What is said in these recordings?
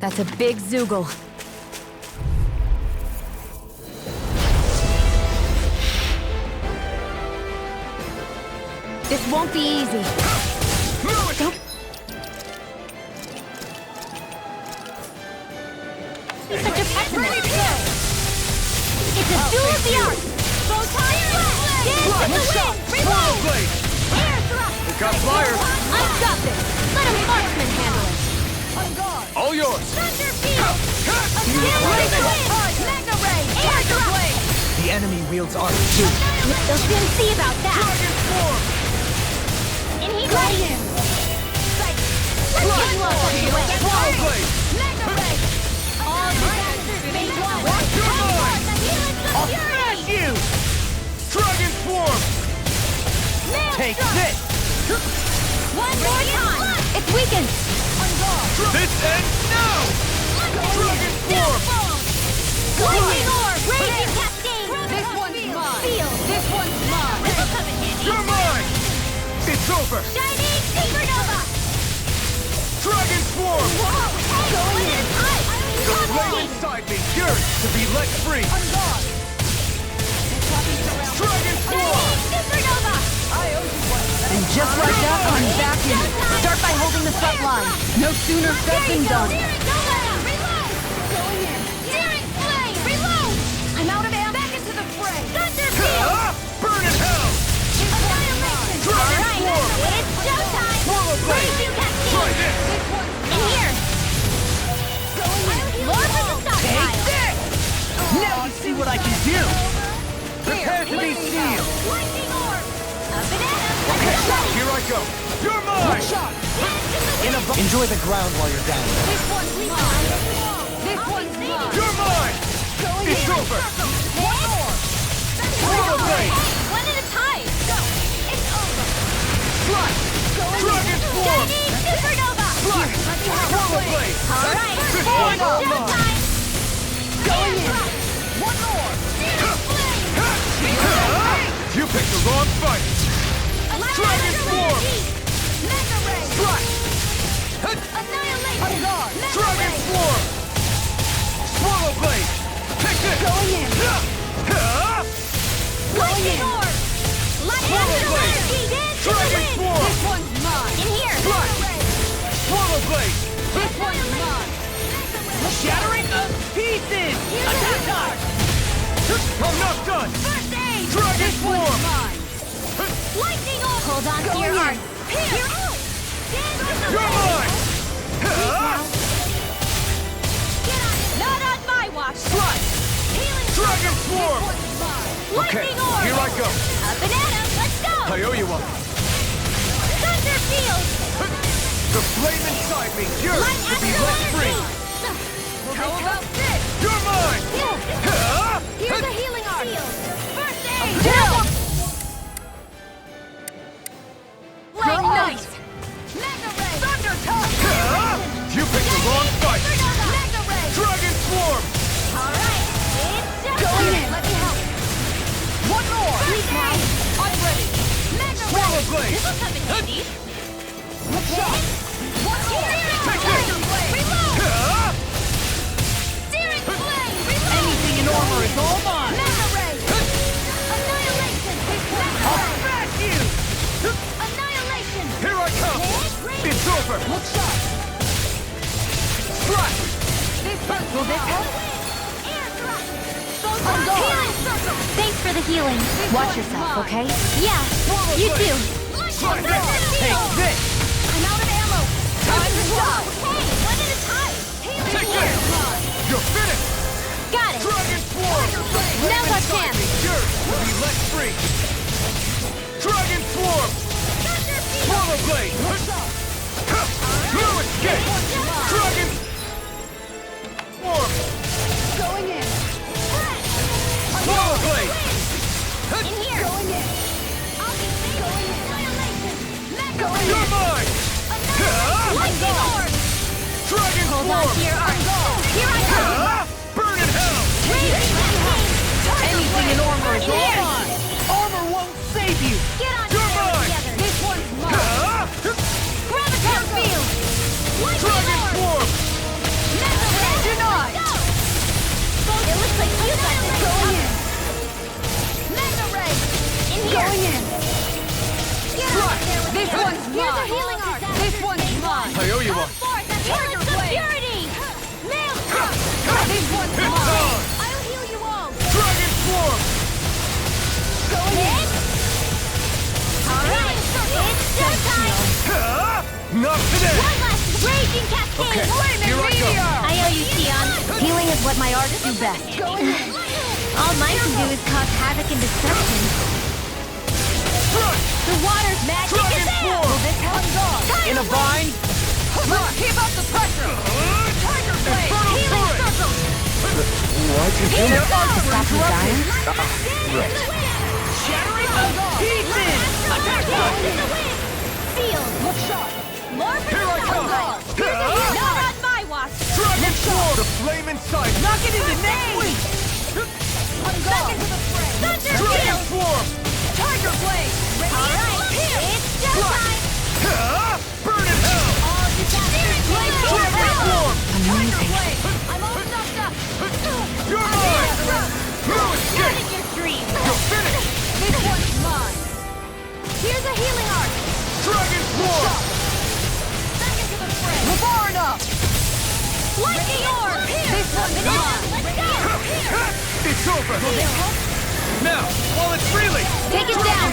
That's a big Zoogle. This won't be easy. Don't... He's such a pessimist. It's a duel of the arts. Bow tie flash. Dance to the wind. Swallow blade. Air thrust. It got fire. I've got this. Let a marksman handle it. All yours. Thunder field. A skill of the wind. Mega ray. Air thrust. The enemy wields armor too. They'll soon see about that. Dragon form. Gladiator! Let's get you all out of the way! Swallow blade. Mega ray! All disasters phase one! Watch your mind. The healing I'll fury! smash you! Dragon form. Take Maelstrom! this! One more time! It's weakened! This ends now. Dragon form. Lightning orb! Raging cascade! This one's mine. Feel! This one's mine. This'll come in handy! You're mine. It's over. Shining supernova! Dragon form. Whoa! Hey! One at a time! The flame inside me yearns to be let free. Dragon form. Shining supernova! And just like that, I'm back in it. Start by holding the front line. No sooner said than done. I'm out of ammo. Back into the fray. Thunder field. Ah, burn in hell. Annihilation. Dragon All right, form. it's showtime. Swallow blade. Raging Try cascade. this. In here. Lord with the stockpile. Now you see what I can do! Prepare to be sealed! Lightning orb. A banana. Here I go. You're mine. Enjoy the ground while you're down. This one's mine. This one's mine. You're mine. It's over. Swallow blade. One at a time. Go. It's over. Fly. Dragon form. Shining supernova. Fly. Swallow blade. All right, This it's one's all mine. showtime. Going in. One more. You picked the wrong fight. Dragon form. Mega ray. Fly. Annihilation. Mega Dragon ray. form. Swallow blade. Take this. Going in. Lightning orb. Swallow blade. Energy. Dance to the Dragon wind. form. This one's mine. In here. Fly. Swallow blade. This one's mine. Shattering of pieces! Attack time! I'm not done. First aid. Dragon form. Mine. Lightning orb. Hold on to your heart. Here. Dance to the You're wind. mine. Get on it. Not on my watch. Fly. Healing. Dragon form. Okay, Lightning orb. here I go. A banana. Let's go. I owe you one. Thunder field. The flame inside me yearns Light to be astral let free. energy. How about this? You're mine. Here's a healing arm. First aid. Down! Light nice. Mega ray. Thunder touch! You picked the wrong fight. Mega ray. Dragon form. All right. It's Going showtime. in. Let me help. One more! Please now. I'm ready. Mega Swallow ray. blade. This'll come in handy. One more! Take this. Reload. Searing flame. Reload. Anything in armor is all mine! Mega ray. Annihilation. Mega I'll ray. smash you! Annihilation. Here I come. It's over. Look sharp! Fly. Will this help? Air thrust. I'm gone. Healing circle. Thanks for the healing. Watch one's yourself, mine. okay? Yeah. You too. Try this. Take this! I'm out of ammo! Time to stop! Hey, one at a time. Healing Take here. this. You're finished. Got it. Dragon form. Now's our chance. Yours to be let free. Dragon form. Swallow blade. No escape. Dragon form. Going in! Swallow blade. In here. Going in! I'll be going in. Annihilation. Mega Going ray. You're mine. Lightning orb. Dragon Hold on form. to your arms. Here I come. Burn in hell. Raging cascade. Anything in armor is all Here. mine! Armor won't save you! Get on You're fire mine. together. This one's mine! Graviton field. Lightning Dragon orb. form. Mega It looks like you got this Going in. Mega Ray! In here! Going in. Get out there with This it. one's Here's a mine. healing art! This one's mine. I owe you Come one. forth and Tiger heal some Blade. purity! Nail This one's It's mine. on! I'll heal you all! Dragon Swarm! Going in! Alright, it's showtime! Not today! One last raging cascade! Okay, Flaming here I go. meteor! I owe you, Sion. Healing is what my arts do best. Going in! All mine can do is cause havoc and destruction. Crush! The water's magic is Dragon there! Swarm! This helps on. In a bind? Let's keep up the pressure. Tiger Blade. Infernal Healing Turret! circle! What is Here it? goes! Stop you dying. Right. Shattering the pieces! Attack! Dance in the wind! Sealed! Look sharp. More for Here the I come! Southside! Not on my watch! Dragon Swarm! The flame inside! Knock it into next week! Back into the fray! Thunder Dragon field! Swarm! Tiger Blade. Alright, it's showtime! Burn in hell! All disasters blade Dragon Swarm! Tiger Blade! I'm all knocked up! You're mine! No Not escape! in your dreams! You're finished! This one's mine. Here's a healing art! Dragon Swarm! Back into the fray! We're far enough. Lightning orb! This one's mine. Let's go! It's over! Now, while it's reeling! Take it down!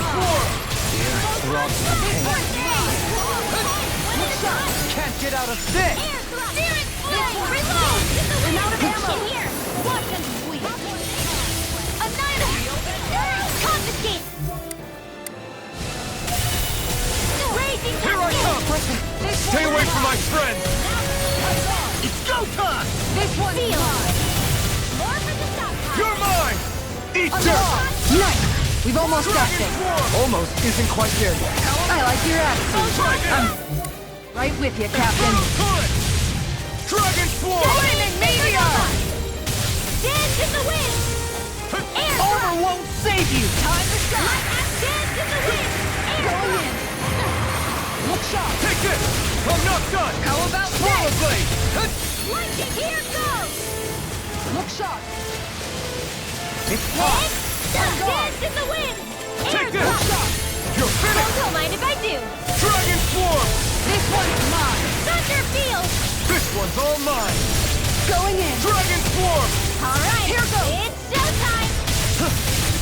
Can't get out of this! Reload! I'm out of ammo! In here! Watch and sweep! Annihilate! Confiscate! Raging Here I come! Stay away from my friends! It's go time! This one's Seal! mine. More for the Southside! You're mine! Eat dirt! Nice. We've almost got Dragon this. Swarm! Almost isn't quite there yet. I like your attitude. Dragon! Right with you, Captain. Turret! Dragon Swarm! Flaming meteor. Dance in the wind! Air Armor thrust! won't save you! Time to shine. Dance in the wind! Air Going thrust! in. Look sharp. Take this! I'm not done! How about Power this? Blade! Lightning, here goes! Look sharp. It's hot! Dance in the wind! Air Take this! thrust! You're finished! Don't mind if I do! Dragon Swarm! This one's mine. Thunder field! This one's all mine! Going in. Dragon Swarm! Alright, Here goes. it's showtime!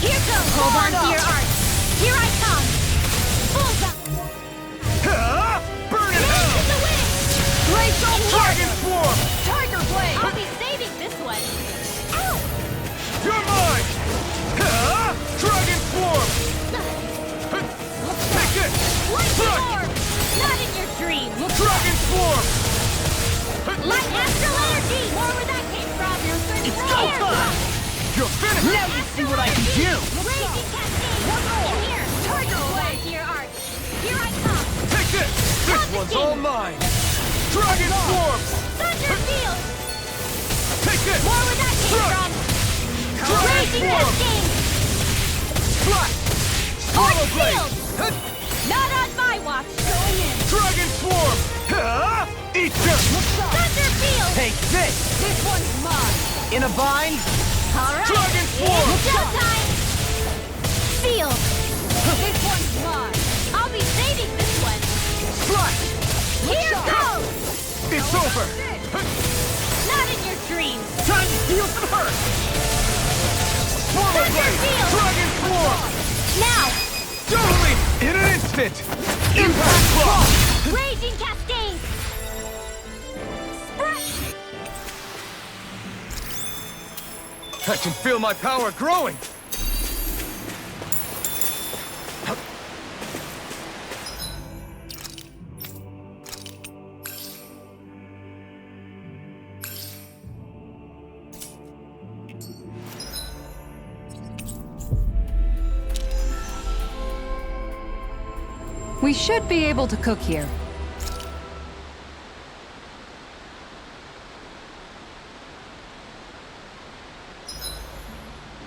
Here goes! Hold Hold on to up. your art! Here I come! Bullseye! Burn in Dance hell! in the wind! Glacial Dragon Swarm! Tiger Blade. I'll be saving this one! Ow! You're mine! Dragon Swarm! Take it! Lightning orb! Not in your dreams! Dragon Swarm! Light astral energy! More where that came from! It's Air go time! thrust! You're finished! Now you see what I can do! Raging cascade! In here! Tiger Hold on Blade. to your art! Here I come! Take this! This one's all mine! Dragon Swarm! Thunder field! Take this! More where that came Thrust! from! Dragon Raging Swarm! cascade! Flash! Art Swallow Blade! field! Not on my watch! Going in! Dragon Swarm! Eat dirt! Thunder field! Take this! This one's mine. In a bind? Alright! Dragon Swarm! It's showtime! Field! This one's mine. I'll be saving this one! Flash! Here goes! It's over! Not in your dreams! Time to deal some hurt! Swallow Thunder Blade! field! Dragon Swarm! Now! Totally! In an instant! Impact Block! Raging cascade! I can feel my power growing! We should be able to cook here.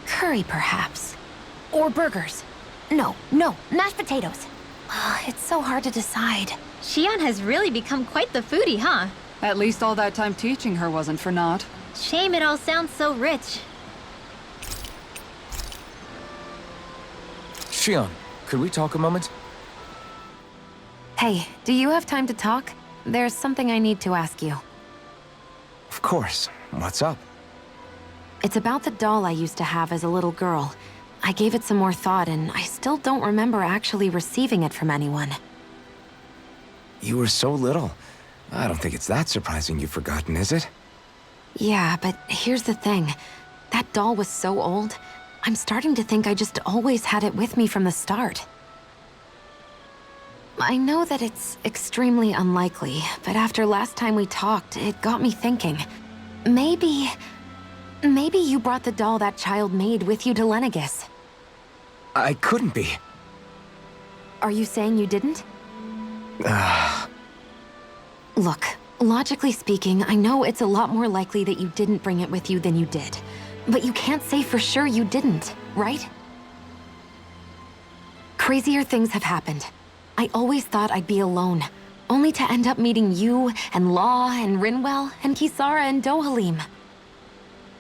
Curry, perhaps. Or burgers. No, mashed potatoes. It's so hard to decide. Xian has really become quite the foodie, huh? At least all that time teaching her wasn't for naught. Shame it all sounds so rich. Shion, could we talk a moment? Hey, do you have time to talk? There's something I need to ask you. Of course. What's up? It's about the doll I used to have as a little girl. I gave it some more thought, and I still don't remember actually receiving it from anyone. You were so little. I don't think it's that surprising you've forgotten, is it? Yeah, but here's the thing. That doll was so old, I'm starting to think I just always had it with me from the start. I know that it's extremely unlikely, but after last time we talked, it got me thinking. Maybe you brought the doll that child made with you to Lenegis. I couldn't be. Are you saying you didn't? Look, logically speaking, I know it's a lot more likely that you didn't bring it with you than you did. But you can't say for sure you didn't, right? Crazier things have happened. I always thought I'd be alone, only to end up meeting you, and Law, and Rinwell, and Kisara, and Dohalim.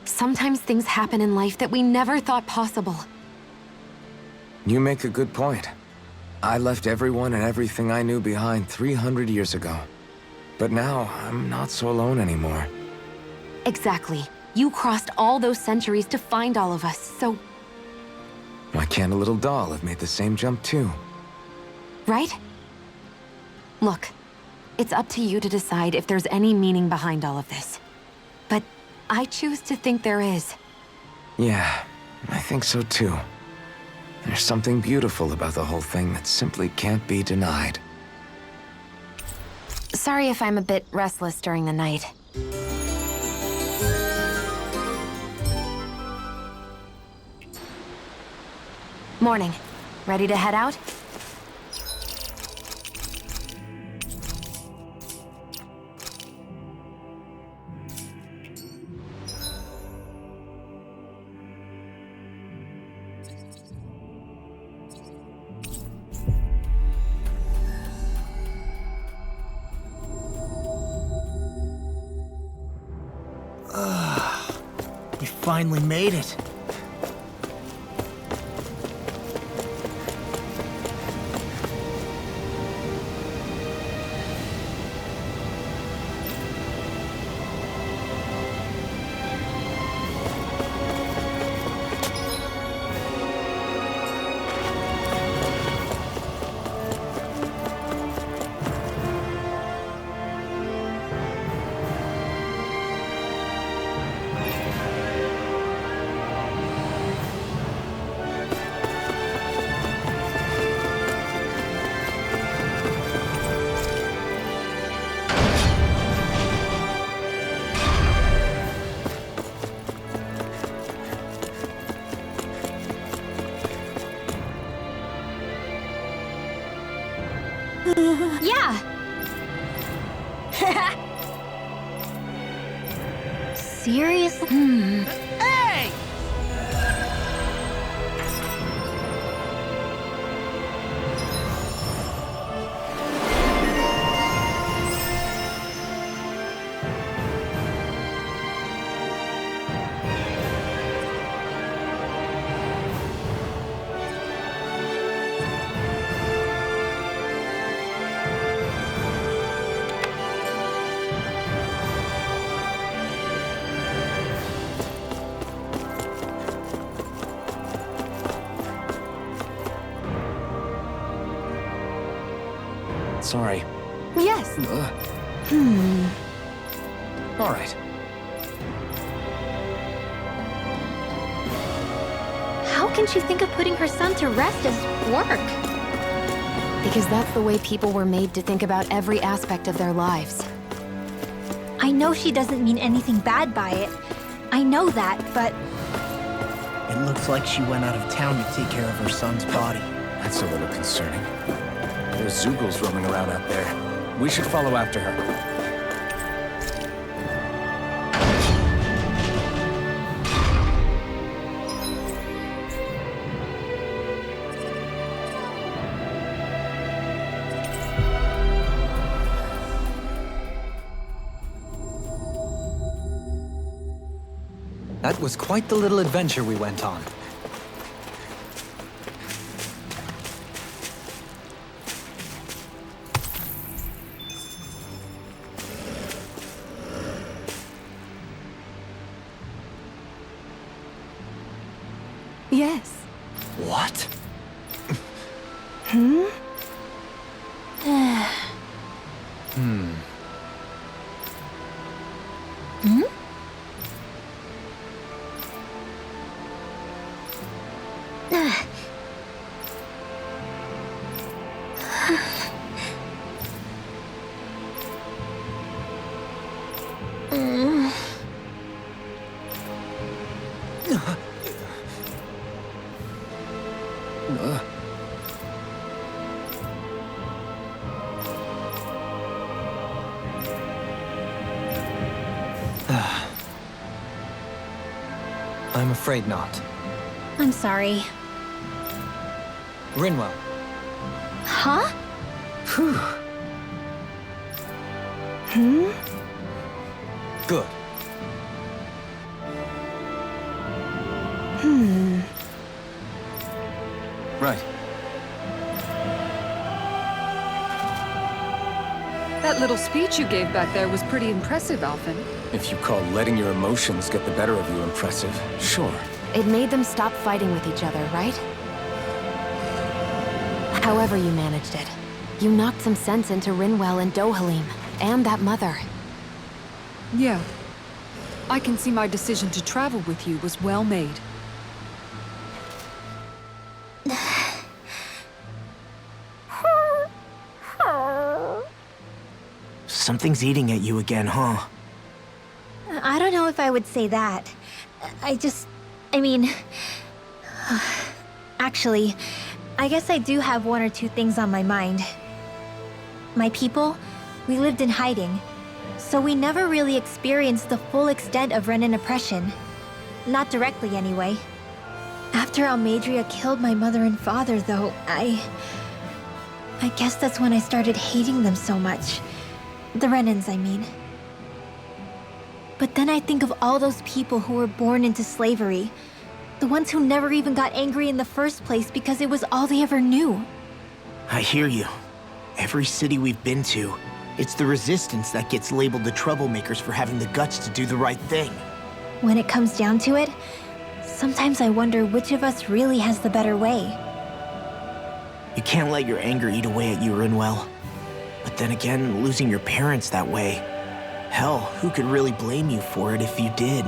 Sometimes things happen in life that we never thought possible. You make a good point. I left everyone and everything I knew behind 300 years ago. But now, I'm not so alone anymore. Exactly. You crossed all those centuries to find all of us, so... Why can't a little doll have made the same jump too? Right? Look, it's up to you to decide if there's any meaning behind all of this. But I choose to think there is. Yeah, I think so too. There's something beautiful about the whole thing that simply can't be denied. Sorry if I'm a bit restless during the night. Morning. Ready to head out? We finally made it. Yeah! Seriously? Hey! Sorry. Yes. All right. How can she think of putting her son to rest as work? Because that's the way people were made to think about every aspect of their lives. I know she doesn't mean anything bad by it. I know that, but... It looks like she went out of town to take care of her son's body. That's a little concerning. There's Zeugles roaming around out there. We should follow after her. That was quite the little adventure we went on. Yes. What? I'm afraid not. I'm sorry. Rinwell. Huh? Good. Right. That little speech you gave back there was pretty impressive, Alphen. If you call letting your emotions get the better of you impressive, sure. It made them stop fighting with each other, right? However you managed it, you knocked some sense into Rinwell and Dohalim, and that mother. Yeah. I can see my decision to travel with you was well made. Something's eating at you again, huh? I don't know if I would say that. I mean... Actually, I guess I do have one or two things on my mind. My people, we lived in hiding, so we never really experienced the full extent of Renan oppression. Not directly, anyway. After Almadria killed my mother and father, though, I guess that's when I started hating them so much. The Renans, I mean. But then I think of all those people who were born into slavery. The ones who never even got angry in the first place because it was all they ever knew. I hear you. Every city we've been to, it's the Resistance that gets labeled the troublemakers for having the guts to do the right thing. When it comes down to it, sometimes I wonder which of us really has the better way. You can't let your anger eat away at you, Rinwell. But then again, losing your parents that way... Hell, who could really blame you for it if you did?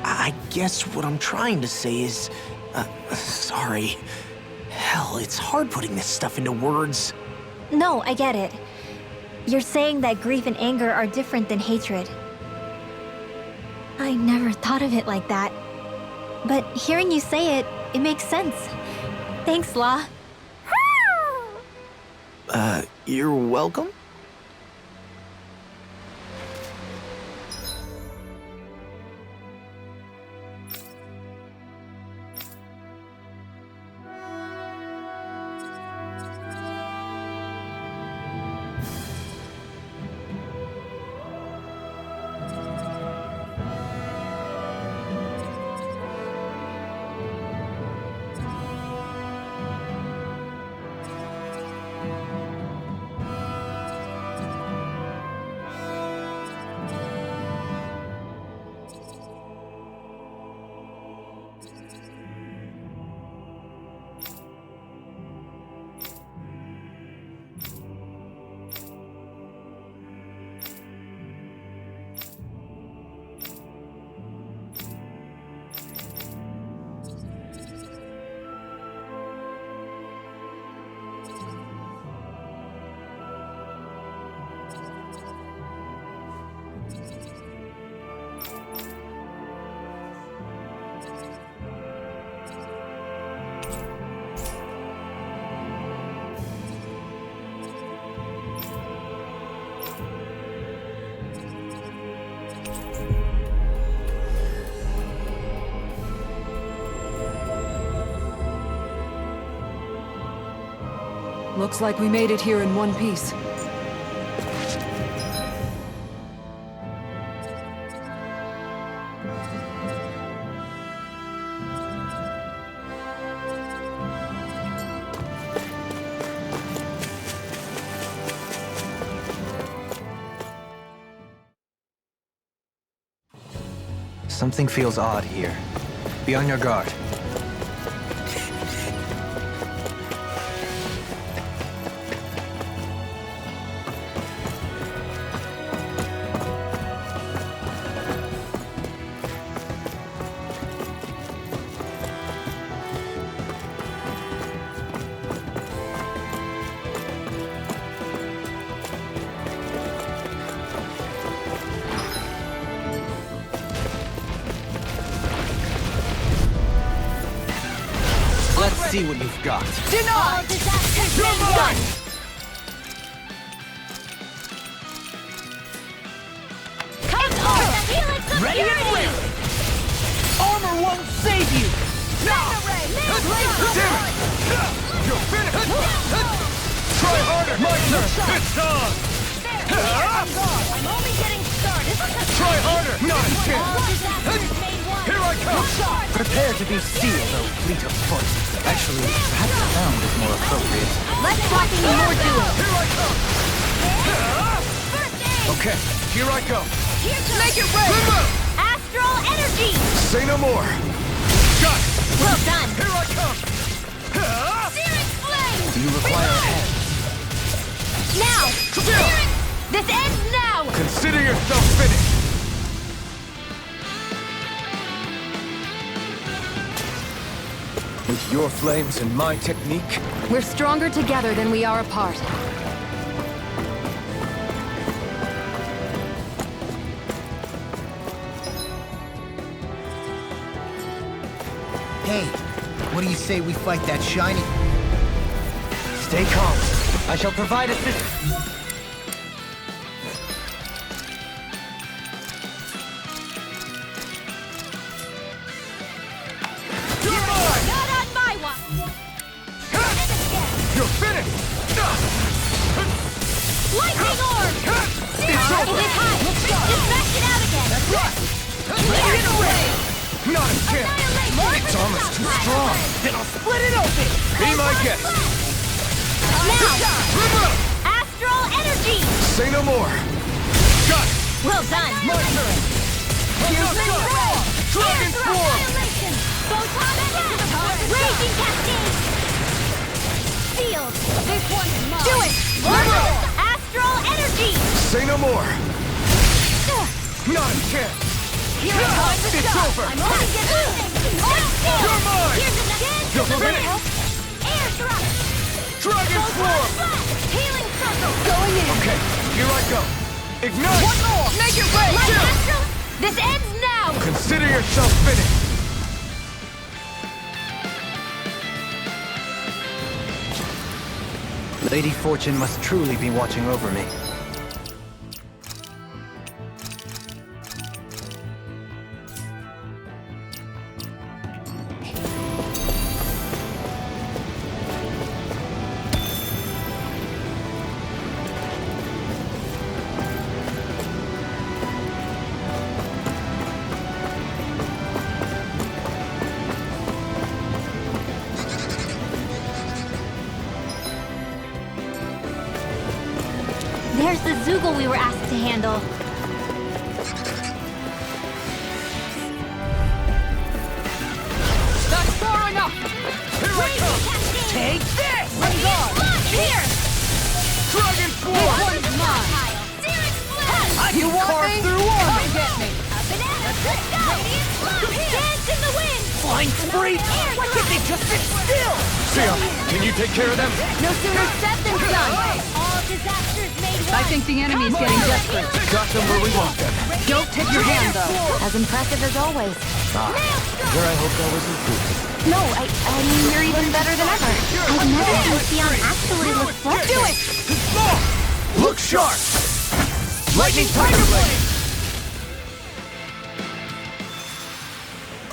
I guess what I'm trying to say is... sorry. Hell, it's hard putting this stuff into words. No, I get it. You're saying that grief and anger are different than hatred. I never thought of it like that. But hearing you say it, it makes sense. Thanks, Law. You're welcome? Looks like we made it here in one piece. Something feels odd here. Be on your guard. Let's see what you've got. All disasters made one! Come on! The helix of Ready and purity! willing! Armor won't save you! You're finished! Try harder! My turn! It's on! I'm only getting started! Try harder! Not a All chance! disasters made one! Here I come! Prepare to be sealed, O fleet of foot. Actually, perhaps sound is more appropriate. Let's talk any more duels! Here I come! First aid! Okay, here I go! Make it rain! Astral energy! Say no more! Got it! Well done! Here I come! Searing flame! Do you require a hand? Now! Searing! This ends now! Consider yourself finished! With your flames and my technique, We're stronger together than we are apart. Hey, what do you say we fight that shiny? Stay calm. I shall provide assistance. You're mine! Not on my watch! You're finished! Lightning orb! It's over! Is it high? Distract it out again! Not a chance! Annihilation! It's almost too strong! Then I'll split it open! Be my guest! Now! Astral energy! Say no more! Got it! Well done! My turn! Dragon Swarm! Annihilation! Photon attack! Raging cascade! Sealed! This one's mine! Do it! Astral energy! Say no more! Not a chance! Here I come! It's over! I'm only getting You're mine! Here's an again! Just a minute! Air thrust! Dragon Swarm! Healing circle! Going in! Okay, here I go! Ignite! One more! Make it rain! Light astral! This ends now! Consider yourself finished! Lady Fortune must truly be watching over me. There's the Zoogle we were asked to handle. That's far enough! Here I come! Take this! Here! Dragon This Swarm! one's mine! Searing flame! You want carve me? through armor. Come get me! A banana crystal! Radiant flow! Dance in the wind! Flying spree! Why can't they just sit still? Sion, can you take care of them? No sooner said than done! All disasters made one! I think the enemy's getting desperate. Got them where we want them. Don't take your hand, though. As impressive as always. where I hope that was included. No, I mean, you're even better than ever. I've never seen Sion actually look flustered. Do it! Look sharp! Lightning Tiger Blade!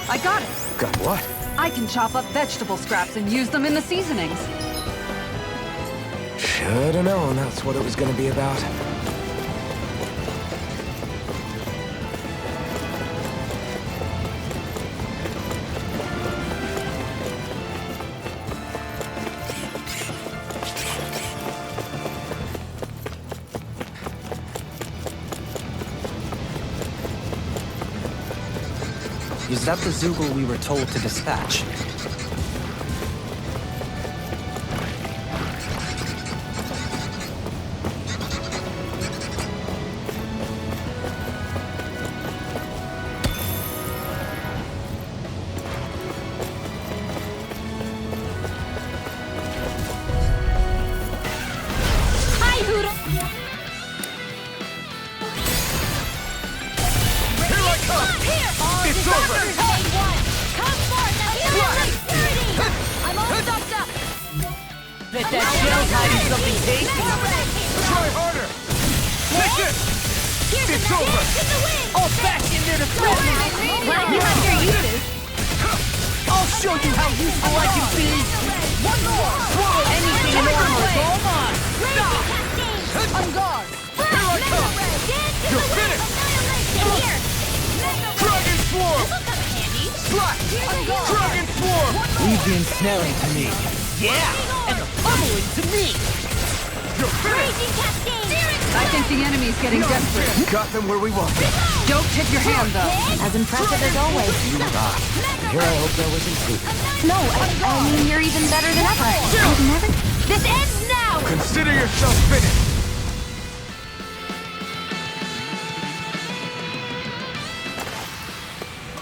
I got it. Got what? I can chop up vegetable scraps and use them in the seasonings. Should've known that's what it was gonna be about. Is that the Zoogle we were told to dispatch? Hi, Hoodle! Here I come! It's over! Come forth and feel like dirty! I'm all stocked up! Bet that shell's hiding something tasty. Try harder! Take this! It's over! All back in there to threat me. Glad you have your uses. I'll show you how useful I can be. One more. Anything in armor is all mine. On guard! Here I come! You're finished! Here! Dragon Swarm! Slash! Dragon Swarm! Leave the ensnaring to me. Yeah, and the pummeling to me. You're finished! Raging Cascade! I think the enemy's getting desperate. Got them where we want them. Don't tip your hand, though. As impressive as always. Here I hope that was included. No, I mean, you're even better than ever. I've never... This ends now! Consider yourself finished!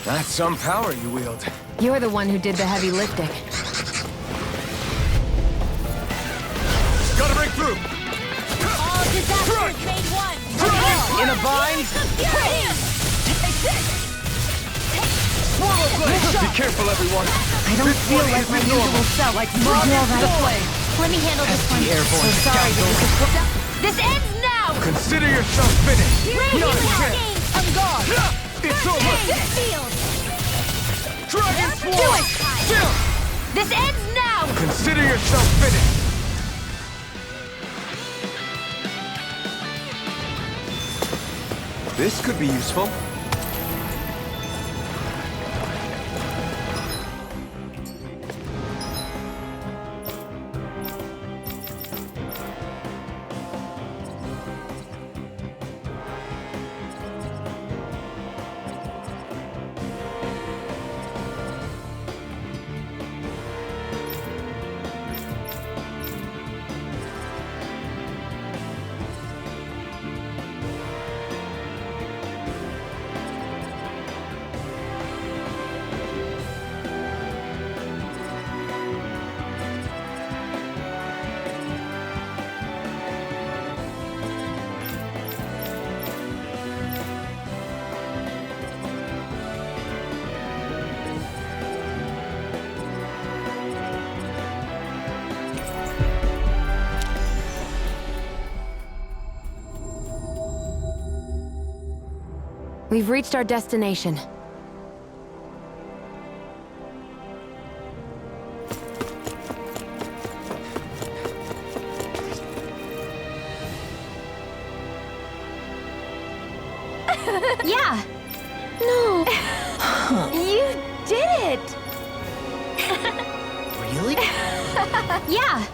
That's some power you wield. You're the one who did the heavy lifting. Gotta break through! All disasters made one! In a bind. Be careful, everyone! I don't feel like my usual self. Like moth to the flame. Let me handle this one. Airborne Sorry, scoundrel. This ends now! Consider yourself finished! Raging Not a chance! Cascade! On guard! It's over! This field! Dragon Do Swarm! it! Still! This ends now! Consider yourself finished! This could be useful. We've reached our destination. Yeah! No! You did it! Really? Yeah!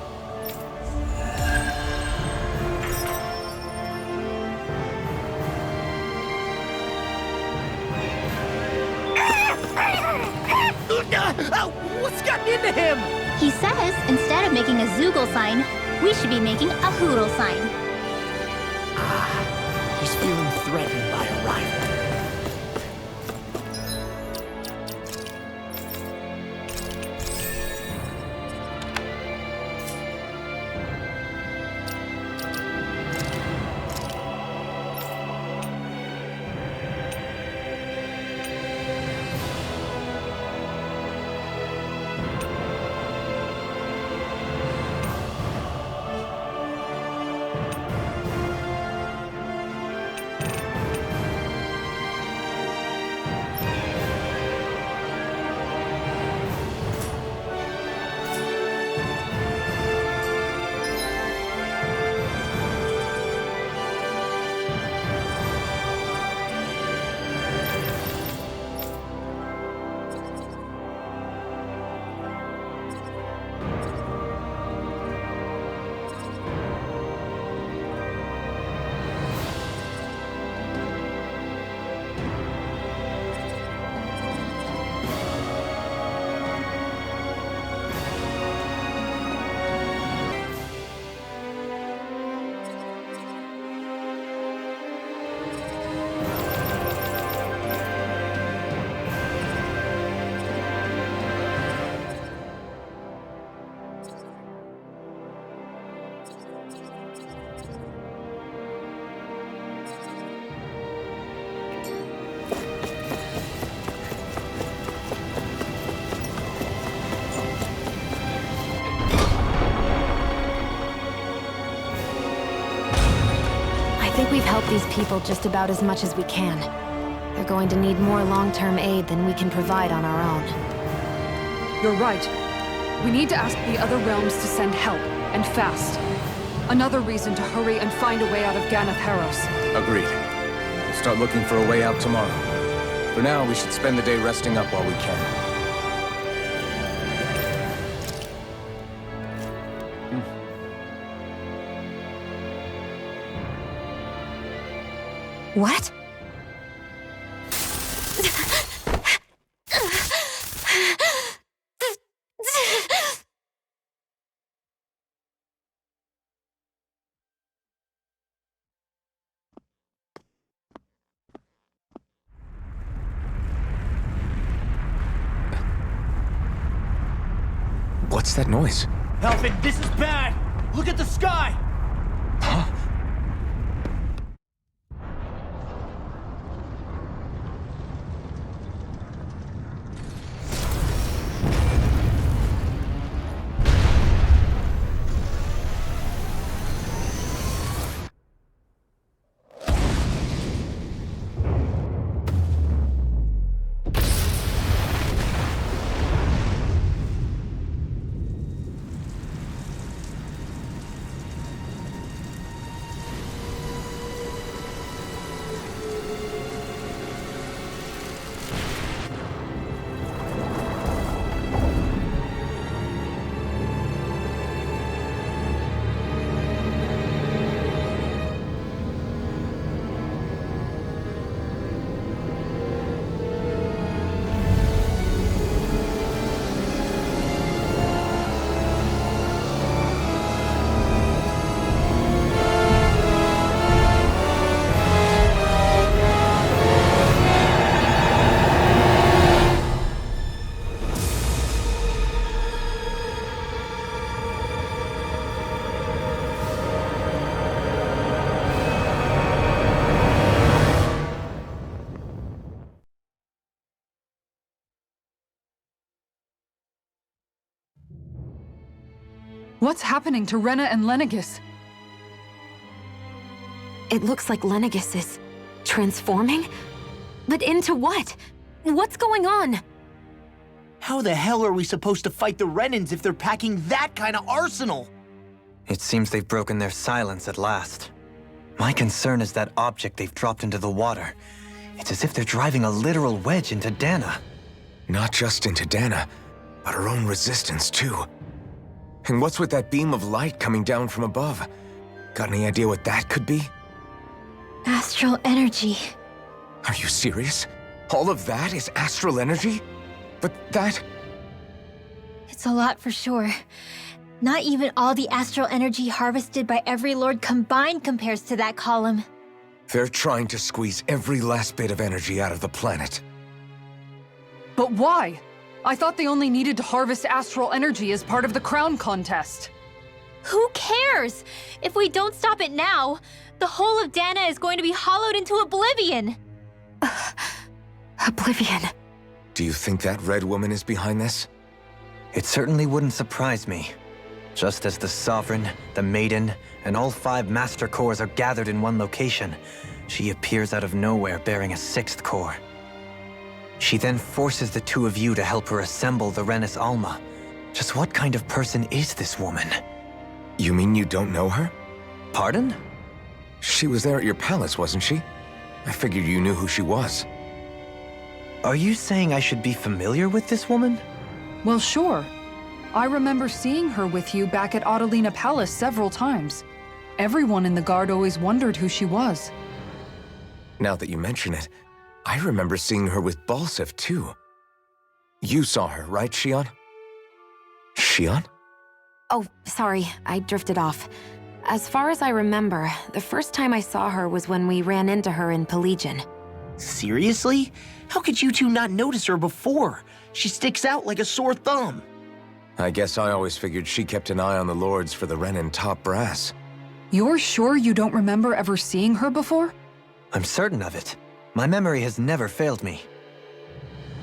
What's gotten into him? He says, instead of making a Zoogle sign, we should be making a Hoodle sign. He's feeling threatened by a rival. think we've helped these people just about as much as we can. They're going to need more long-term aid than we can provide on our own. You're right. We need to ask the other realms to send help, and fast. Another reason to hurry and find a way out of Ganath Haros. Agreed. We'll start looking for a way out tomorrow. For now, we should spend the day resting up while we can. What? What's that noise? Helvin, this is bad! Look at the sky! What's happening to Rena and Lenegis? It looks like Lenegis is transforming? But into what? What's going on? How the hell are we supposed to fight the Renans if they're packing that kind of arsenal? It seems they've broken their silence at last. My concern is that object they've dropped into the water. It's as if they're driving a literal wedge into Dana. Not just into Dana, but her own resistance too. And what's with that beam of light coming down from above? Got any idea what that could be? Astral energy. Are you serious? All of that is astral energy? But that... It's a lot for sure. Not even all the astral energy harvested by every lord combined compares to that column. They're trying to squeeze every last bit of energy out of the planet. But why? I thought they only needed to harvest astral energy as part of the crown contest. Who cares? If we don't stop it now, the whole of Dana is going to be hollowed into oblivion! Oblivion. Do you think that red woman is behind this? It certainly wouldn't surprise me. Just as the Sovereign, the Maiden, and all 5 Master Cores are gathered in one location, she appears out of nowhere bearing a 6th core. She then forces the 2 of you to help her assemble the Renis Alma. Just what kind of person is this woman? You mean you don't know her? Pardon? She was there at your palace, wasn't she? I figured you knew who she was. Are you saying I should be familiar with this woman? Well, sure. I remember seeing her with you back at Adelina Palace several times. Everyone in the guard always wondered who she was. Now that you mention it, I remember seeing her with Balsif, too. You saw her, right, Shion? Shion? Oh, sorry, I drifted off. As far as I remember, the first time I saw her was when we ran into her in Pelegion. Seriously? How could you two not notice her before? She sticks out like a sore thumb. I guess I always figured she kept an eye on the lords for the Renin top brass. You're sure you don't remember ever seeing her before? I'm certain of it. My memory has never failed me.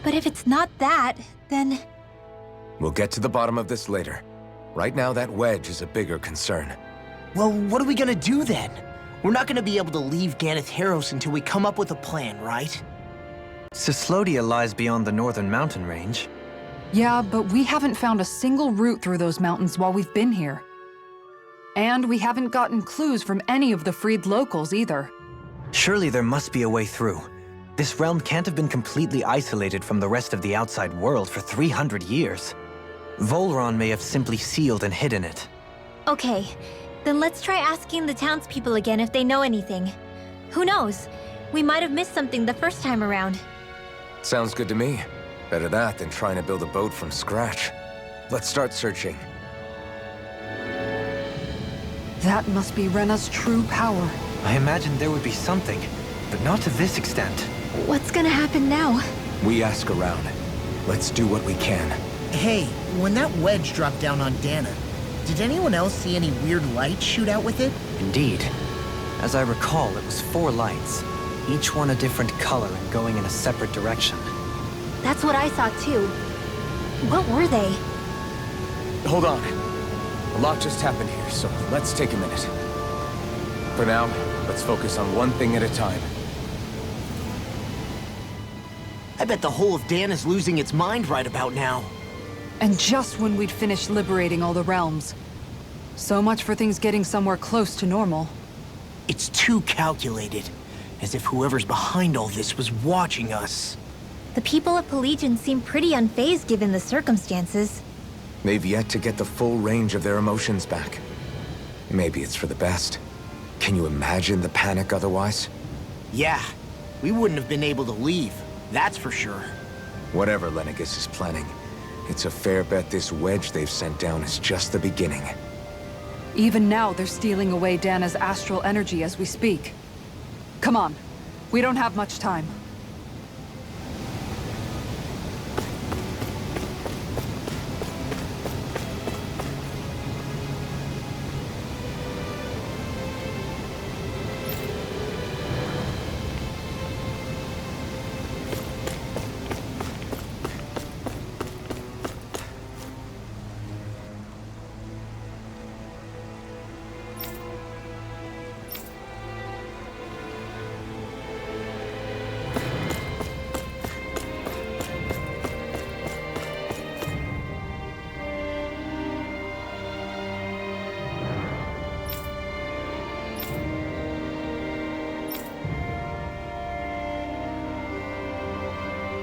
But if it's not that, then... We'll get to the bottom of this later. Right now, that wedge is a bigger concern. Well, what are we gonna do then? We're not gonna be able to leave Ganeth Haros until we come up with a plan, right? Cyslodia lies beyond the northern mountain range. Yeah, but we haven't found a single route through those mountains while we've been here. And we haven't gotten clues from any of the freed locals either. Surely there must be a way through. This realm can't have been completely isolated from the rest of the outside world for 300 years. Volron may have simply sealed and hidden it. Okay, then let's try asking the townspeople again if they know anything. Who knows? We might have missed something the first time around. Sounds good to me. Better that than trying to build a boat from scratch. Let's start searching. That must be Rena's true power. I imagined there would be something, but not to this extent. What's gonna happen now? We ask around. Let's do what we can. Hey, when that wedge dropped down on Dana, did anyone else see any weird lights shoot out with it? Indeed. As I recall, it was 4 lights, each one a different color and going in a separate direction. That's what I saw too. What were they? Hold on. A lot just happened here, so let's take a minute. For now, let's focus on one thing at a time. I bet the whole of Dan is losing its mind right about now. And just when we'd finished liberating all the realms. So much for things getting somewhere close to normal. It's too calculated. As if whoever's behind all this was watching us. The people of Pelegion seem pretty unfazed given the circumstances. They've yet to get the full range of their emotions back. Maybe it's for the best. Can you imagine the panic otherwise? Yeah, we wouldn't have been able to leave, that's for sure. Whatever Lenegis is planning, it's a fair bet this wedge they've sent down is just the beginning. Even now, they're stealing away Dana's astral energy as we speak. Come on, we don't have much time.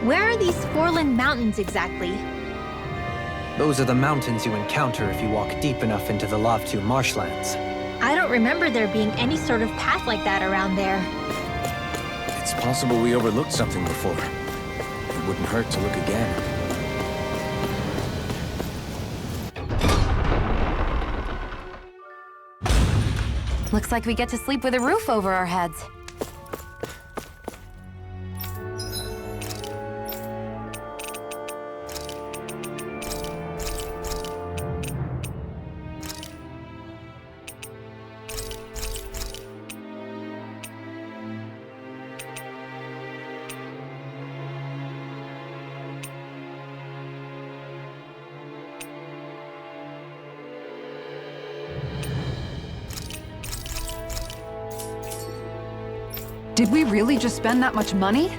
Where are these Forland Mountains exactly? Those are the mountains you encounter if you walk deep enough into the Lavtu marshlands. I don't remember there being any sort of path like that around there. It's possible we overlooked something before. It wouldn't hurt to look again. Looks like we get to sleep with a roof over our heads. Did we really just spend that much money?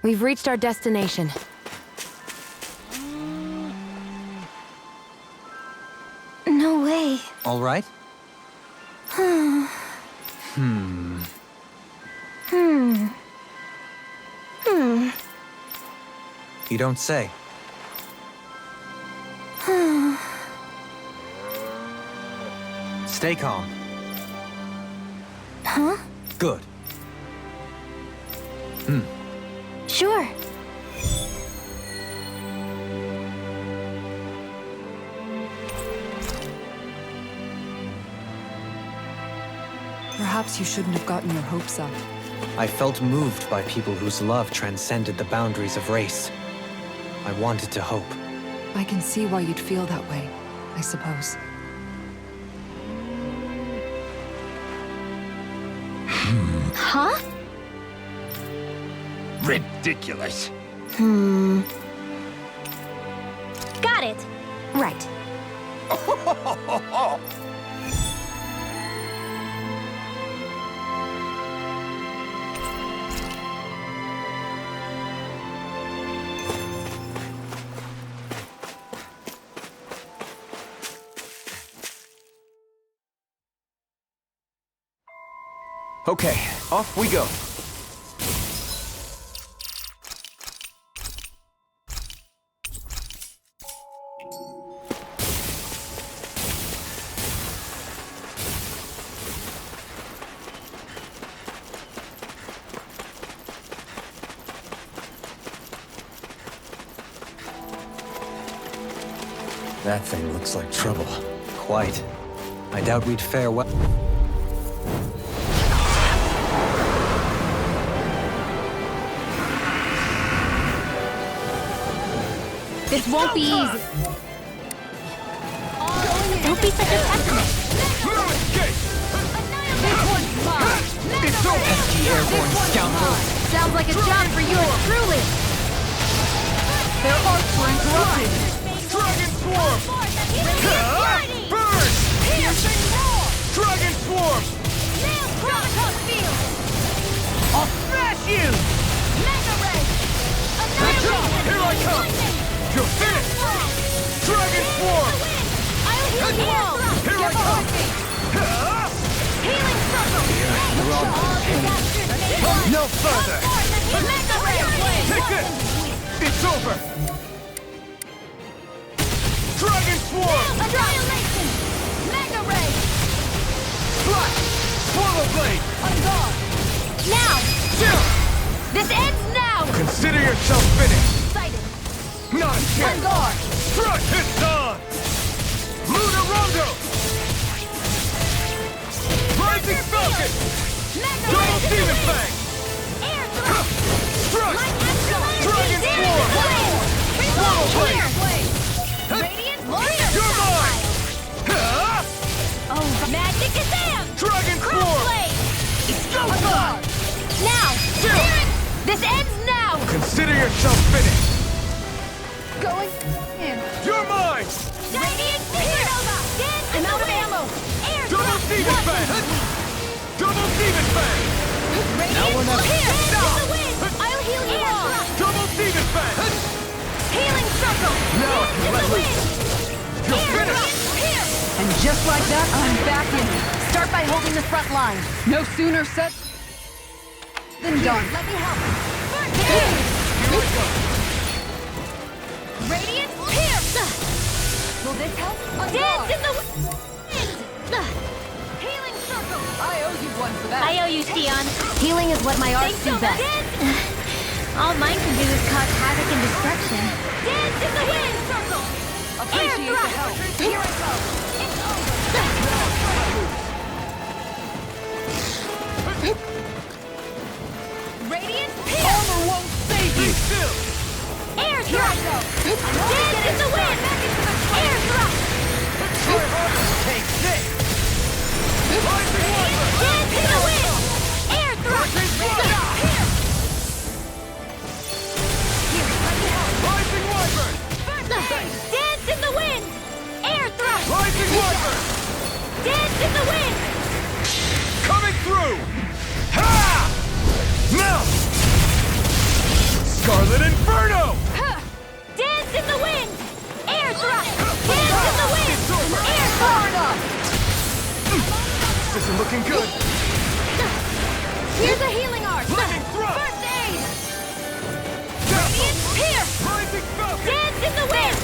We've reached our destination. No way. All right? You don't say. Stay calm. Huh? Good. Sure. Perhaps you shouldn't have gotten your hopes up. I felt moved by people whose love transcended the boundaries of race. I wanted to hope. I can see why you'd feel that way, I suppose. Huh? Ridiculous. Got it. Right. Okay, off we go. That thing looks like trouble. Quite. I doubt we'd fare well. This won't be easy. Don't be such a pessimist. No escape! It's over! Pesky airborne scoundrel! Sounds like a job for you and truly. Their arcs were interrupted! Dragon Swarm! Burn! Dragon Swarm! I'll smash you! Here I come! You're finished! Dragon Swarm! Here I come! No further! Take this! It's over! Dragon Swarm! Flash! Swallow Blade! Now! Chill! This ends now! Consider yourself finished! Not a chance! Strut! It's on! Lunarondo! Rising Falcon! Double Demon Fang! Strut! Dragon Swarm! Swallow Blade! You're mine! Magic Kazam! Dragon Swarm! It's go time! Now! Chill! This ends now! Consider yourself finished! Going in. You're mine! Radiant Supernova! I'm out of ammo! Air Double Demon Fang! Double Demon Fang! Now we're not here! Stop! I'll heal you all! Double Demon Fang! Healing Circle! Now I can let loose! You're finished! Here! And just like that, I'm back in. Start by holding the front line. No sooner said than done. Let me help. Here I go! Radiant Pierce! Will this help? Dance in the wind! Healing Circle! I owe you one for that. I owe you, Sion. Healing is what my arts do best. All mine can do is cause havoc and destruction. Dance in the wind! Circle! Appreciate the help. Here I go. It's over. Radiant Pierce! Armor won't save Be you! still! Air thrust! Dance in the wind! Air thrust! Take this! Rising Wyvern! Dance in the wind! Air thrust! Rising Wyvern! Dance in the wind! Air thrust! Rising Wyvern! Dance in the wind! Coming through! Ha! Now! Scarlet Inferno! Dance in the wind! Air thrust! Dance in the wind! Air thrust! This isn't looking good! Here's a healing art! Lightning thrust! First aid! Radiant Pierce! Rising Falcon! Dance in the wind!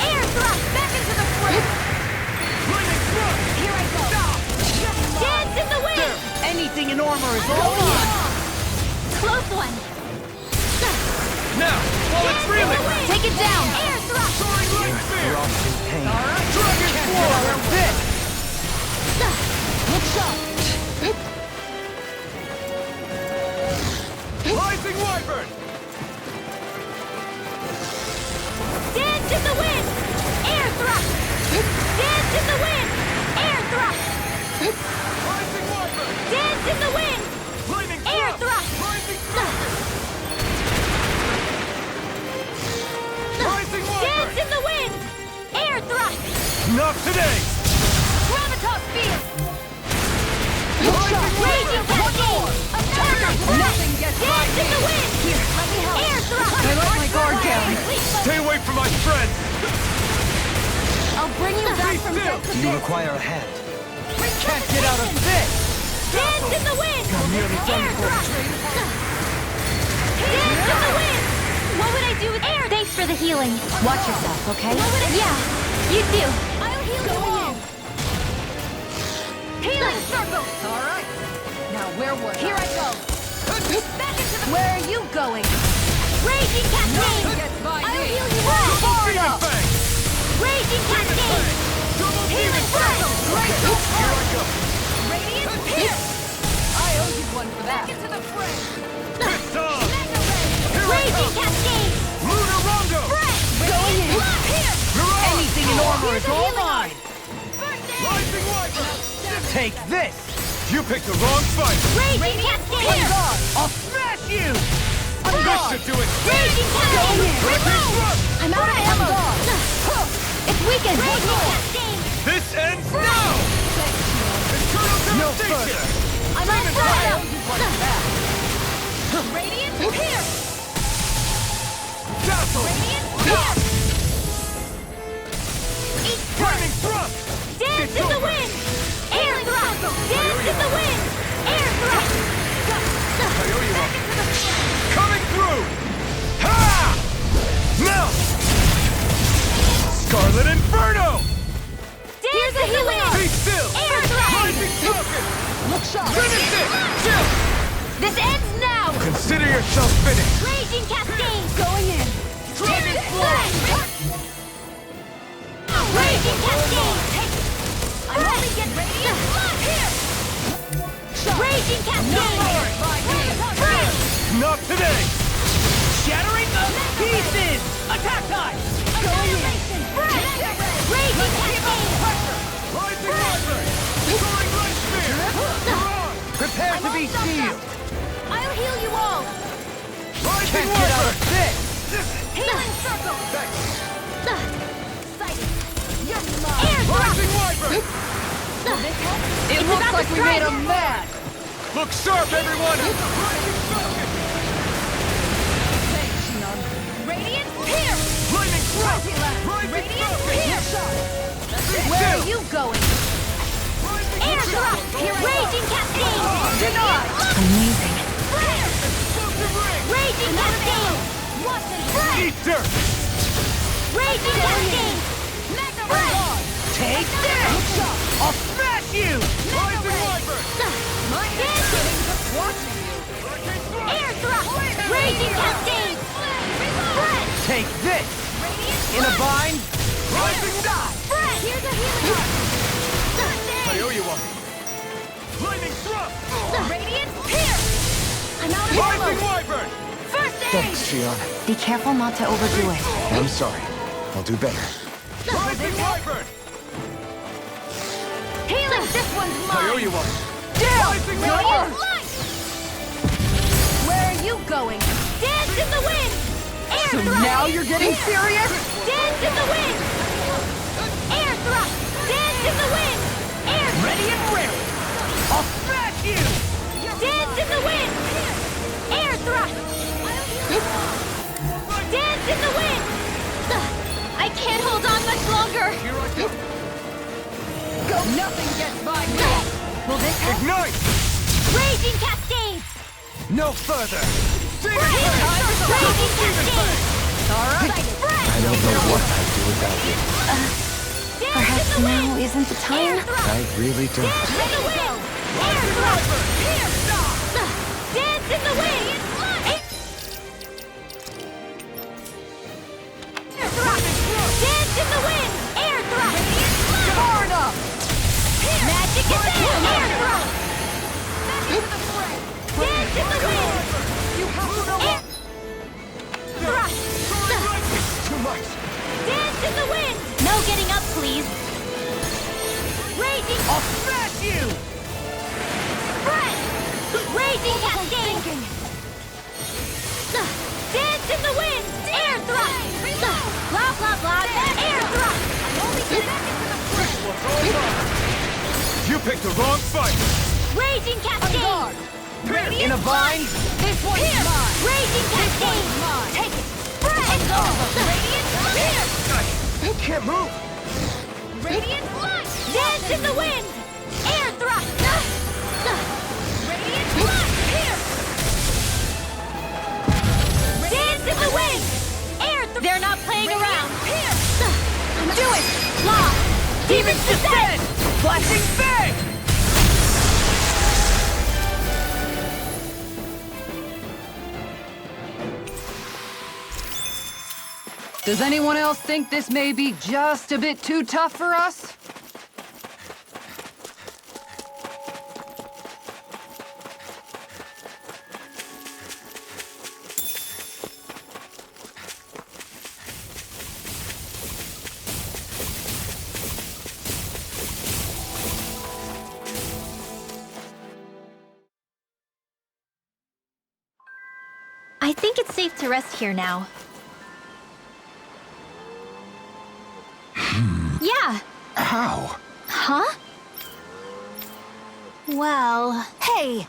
Air thrust! Back into the front! Lightning thrust! Here I go! Dance in the wind! Any Anything in armor is all mine! Close one! Now, while it's reeling! Take it down! Air thrust! Soaring light spear! Lost in pain. Dragon Sword! This! Look sharp! Rising Wyvern! Dance in the wind! Air thrust! Dance in the wind! Air thrust! Rising Wyvern! Dance in the wind! Lightning Air thrust! thrust! Rising thrust! Rising Dance Wyvern! in the wind! Air thrust! Not today! Gravitas field! Rising Raging Wyvern! cascade! Attacker breath! Nothing gets by Dance in me. the wind! Here, let me help! Air thrust! I let my guard down. Stay away from my friends! I'll bring you back from still. death to You death. require a hand. Can't get out of this! Dance in the wind! I'm nearly done Air for. thrust! Dance in the wind! What would I do with air? Thanks for the healing. Watch yourself, okay? What would I Yeah, you do. I'll heal you all. Healing circle! Alright. Now where was Here I go. Back into the... Where are you going? Raging Nothing cascade! gets by I'll me. heal you all. Demon Fang! Raging cascade! Double Healing Demon Fang! circle! Right so Here I go! Radiant pierce! I owe you one for that. Into the fray! It's on! Mega ray! Here I Raging come! cascade! Lunar Rondo! Fray! Going in. Pierce! Mirage! Anything in armor Here's is a all healing mine! First aid! Rising Wyvern! Take this! You picked the wrong fight! Raging cascade! I'll smash you! This should do it! Raging cascade! Lightning thrust! I'm out of ammo! It's weakened! Raging cascade! This ends now! Internal No devastation! I'm on fire! Radiant pierce! Dazzle! Radiant pierce! Eat Lightning thrust! Dance in the wind! Air thrust! Dance in the wind! Air thrust! Coming through! Ha! Now! Scarlet Inferno! Here's a healing! Be still! Air thrust! Rising Falcon! Look sharp! Finish it! Chill! This ends now! Consider yourself finished! Raging cascade! Going in! Dragon Raging cascade! I'm only getting radiant blood here! Raging cascade! Not today! Shattering the pieces! Attack time! Annihilation! Raging cascade! Rising Wyvern! Soaring Light Spear! Mirage! Prepare to be all stopped sealed! I'll heal you all! Rising Can't get out Wyvern! of this! Healing circle! Thanks! Sighted! You're mine! Air thrust! Rising Wyvern! It looks like we made him mad! Look sharp, everyone! Rising Falcon! Radiant pierce! Lightning thrust! Rising Radiant Falcon! pierce! Be Where still! are you going? Rising Air Wyvern! thrust! Raging cascade! Denied! Amazing. Explosive ring! Raging cascade! Watch and spray! Eat dirt! Raging cascade! Mega ray! Take this! I'll smash you! Rising Wyvern! Air thrust! Raging cascade! Breath! Take this! Radiant In a bind? Rising Breath! Here's a healing heart! I owe you one! Lightning thrust! Radiant pierce! I'm out of Rising ammo! Wyvern! First aid! Thanks, Shion. Be careful not to overdo it. I'm sorry. I'll do better. Rising Wyvern! Healing! This one's I owe mine! you one! Down! Rising Radiant Wyvern! light! Where are you going? Dance in the wind! Air So thrust! now you're getting serious? Dance in the wind! Air thrust! Dance in the wind! Air thrust! Ready and ready! I'll smash you! Dance in the wind! Air thrust! Dance in the wind! I can't hold on much longer! Here I go! Go! Nothing gets by me. Will this help? Ignite! Raging cascades! No further! Raging cascades! I don't know what I'd do without you. Perhaps now isn't the time? I really don't. Dance in the wind! Air thrust! Here! Dance in the wind! Air thrust! Dance in the wind! Air thrust! Hard up! Magic is there! Air thrust! Dance in the wind! You have to know Air thrust! Too much. Dance in the wind! No getting up, please. Raging! I'll smash you! Spread! Raging cascade! Dance in the wind! Air thrust! Blah, blah, blah! Air thrust! You picked the wrong fight. Raging cascade! In a vine? This one's mine! Raging cascade! mine. Take it! Spread! Radiant here! You can't move. Radiant light! Dance in the wind! Air thrust! Radiant light! Here! Dance in the wind! Air thrust! They're not playing around! Here! Do it! Law! Demons descend! Flashing bang! Does anyone else think this may be just a bit too tough for us? I think it's safe to rest here now. Yeah. How? Huh? Well... Hey!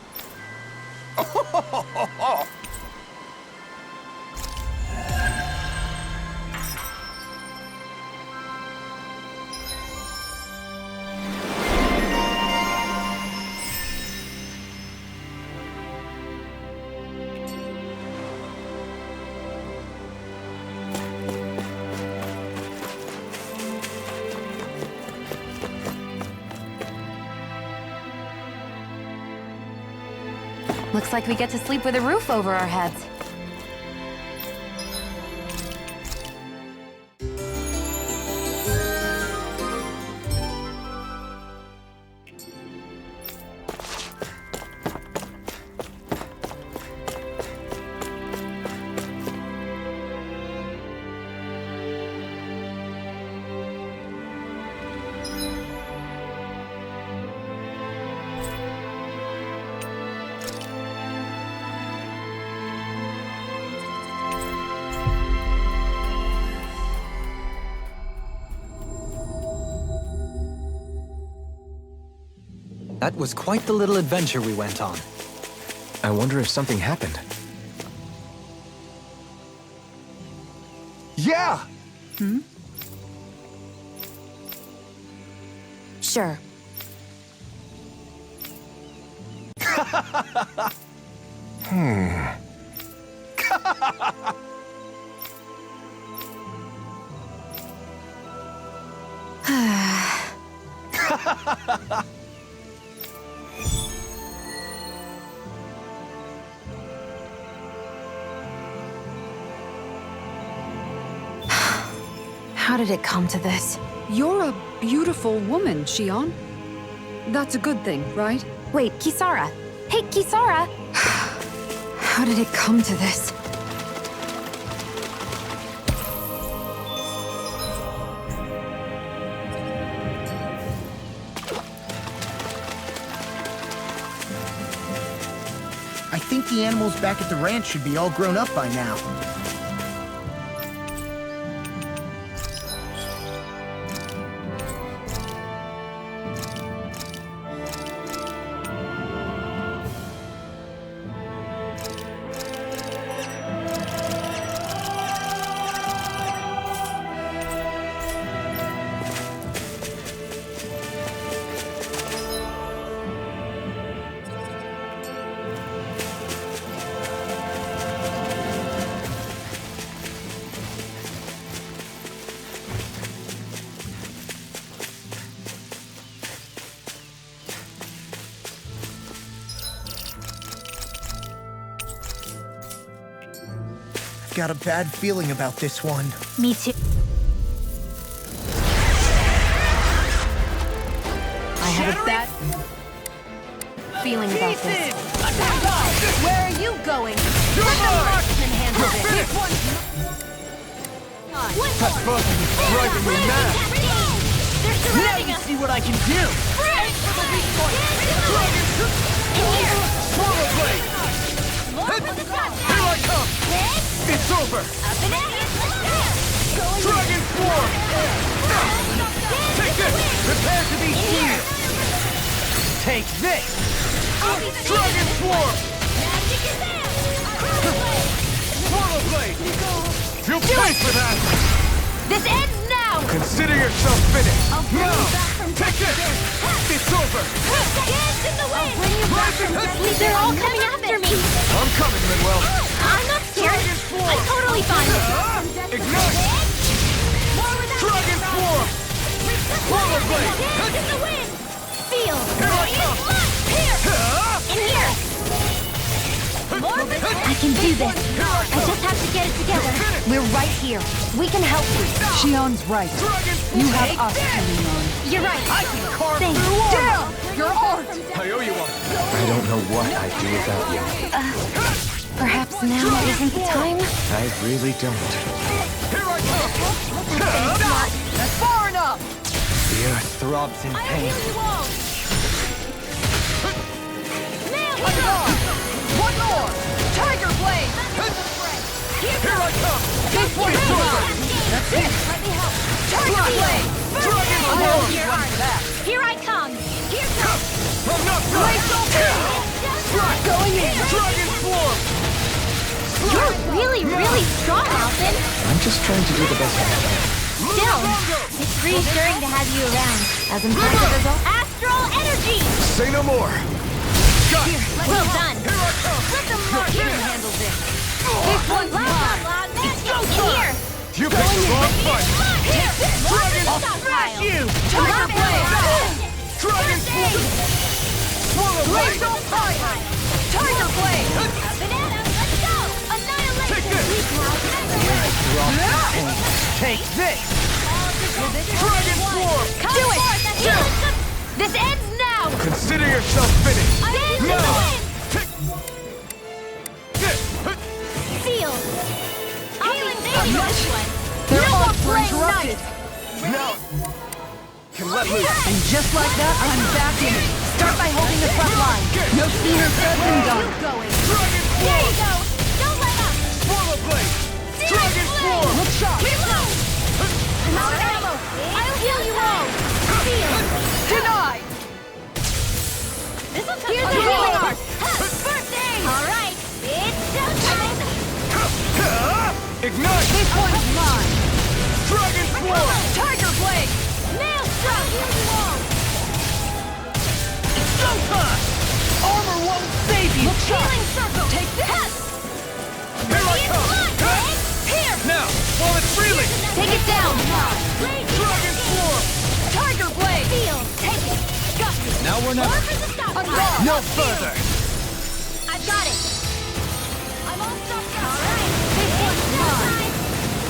Looks like we get to sleep with a roof over our heads. That was quite the little adventure we went on. I wonder if something happened. Yeah. Sure. How did it come to this? You're a beautiful woman, Shion. That's a good thing, right? Wait, Kisara. Hey, Kisara! How did it come to this? I think the animals back at the ranch should be all grown up by now. got a bad feeling about this one. Me too. I have a bad feeling about this. Where are you going? You're mine! Can handle this. Finish! That bug is driving me mad! Now you see what I can do. Swallow blade! Here I come! It's over! Dragon Swarm! Take this! Prepare to be seared. Take this. Dragon Swarm! Swallow blade! You'll pay for that! This ends now! Consider yourself finished! Now! Take this! It's over! They're all coming after me! I'm coming, Manuel! I'm not scared! I'm totally fine! Ignite! Dragon Swarm! Swallow blade! Feel! Here I come! In here! I can do this! I just have to get it together! We're right here. We can help you. Shion's right. You have us to lean on. You're right! Carve Thanks! through armor! Damn! Your art! I owe you one. I don't know what I'd do without you. Perhaps now isn't the time? I really don't. Here I come! That's far enough! The earth throbs in pain. One more! Tiger Blade! Here I come! This one's mine! That's it! Tiger Blade! Dragon I'll Swarm! hold you right back! Here I come! Here comes! I'm not Blaze done! open! Going in! Dragon Swarm! You're really strong, Alvin! I'm just trying to do the best I can. Still, it's reassuring to have you around. As impressive as all. Astral energy! Say no more! Got it! Well done! Here I come! Handle this! This one's mine! It's go here! You picked the wrong fight! Dragon Smash you! Tiger Blade! Dragon Swarm! Swallow Blaze blade! open! Tiger Blade! Banana, let's go! Annihilation! Take this! Take this. Dragon Swarm! Do it! This ends now! Consider yourself finished! Stand in Now! the wind! Take this! Feel! Healing baby this one! Their No arts were flame interrupted! Now! Can let loose! And just like that, I'm back in it. Start by holding the front line. No sooner said than done. Dragon There you Swarm! go! Don't let up! Swallow blade! Dragon Blade! Swarm! Look sharp. Reload! I'm out of ammo! I'll heal you all! Feel! Denied. Here's the Healing healing art. art! First aid! Alright, it's showtime! Ignite! This one's mine. Dragon Swarm! Tiger Blade. Maelstrom! Heal you all! Showtime! Armor won't save you! Look sharp. Healing circle! Take this. Here I come! Here! Now, while it's reeling! Take it down! Dragon Swarm! Tiger Blade. Feel! Take it! Got you! Now we're More for the stockpile! Unlock. No further! I've got it! I'm all stocked up! Alright! This one's mine.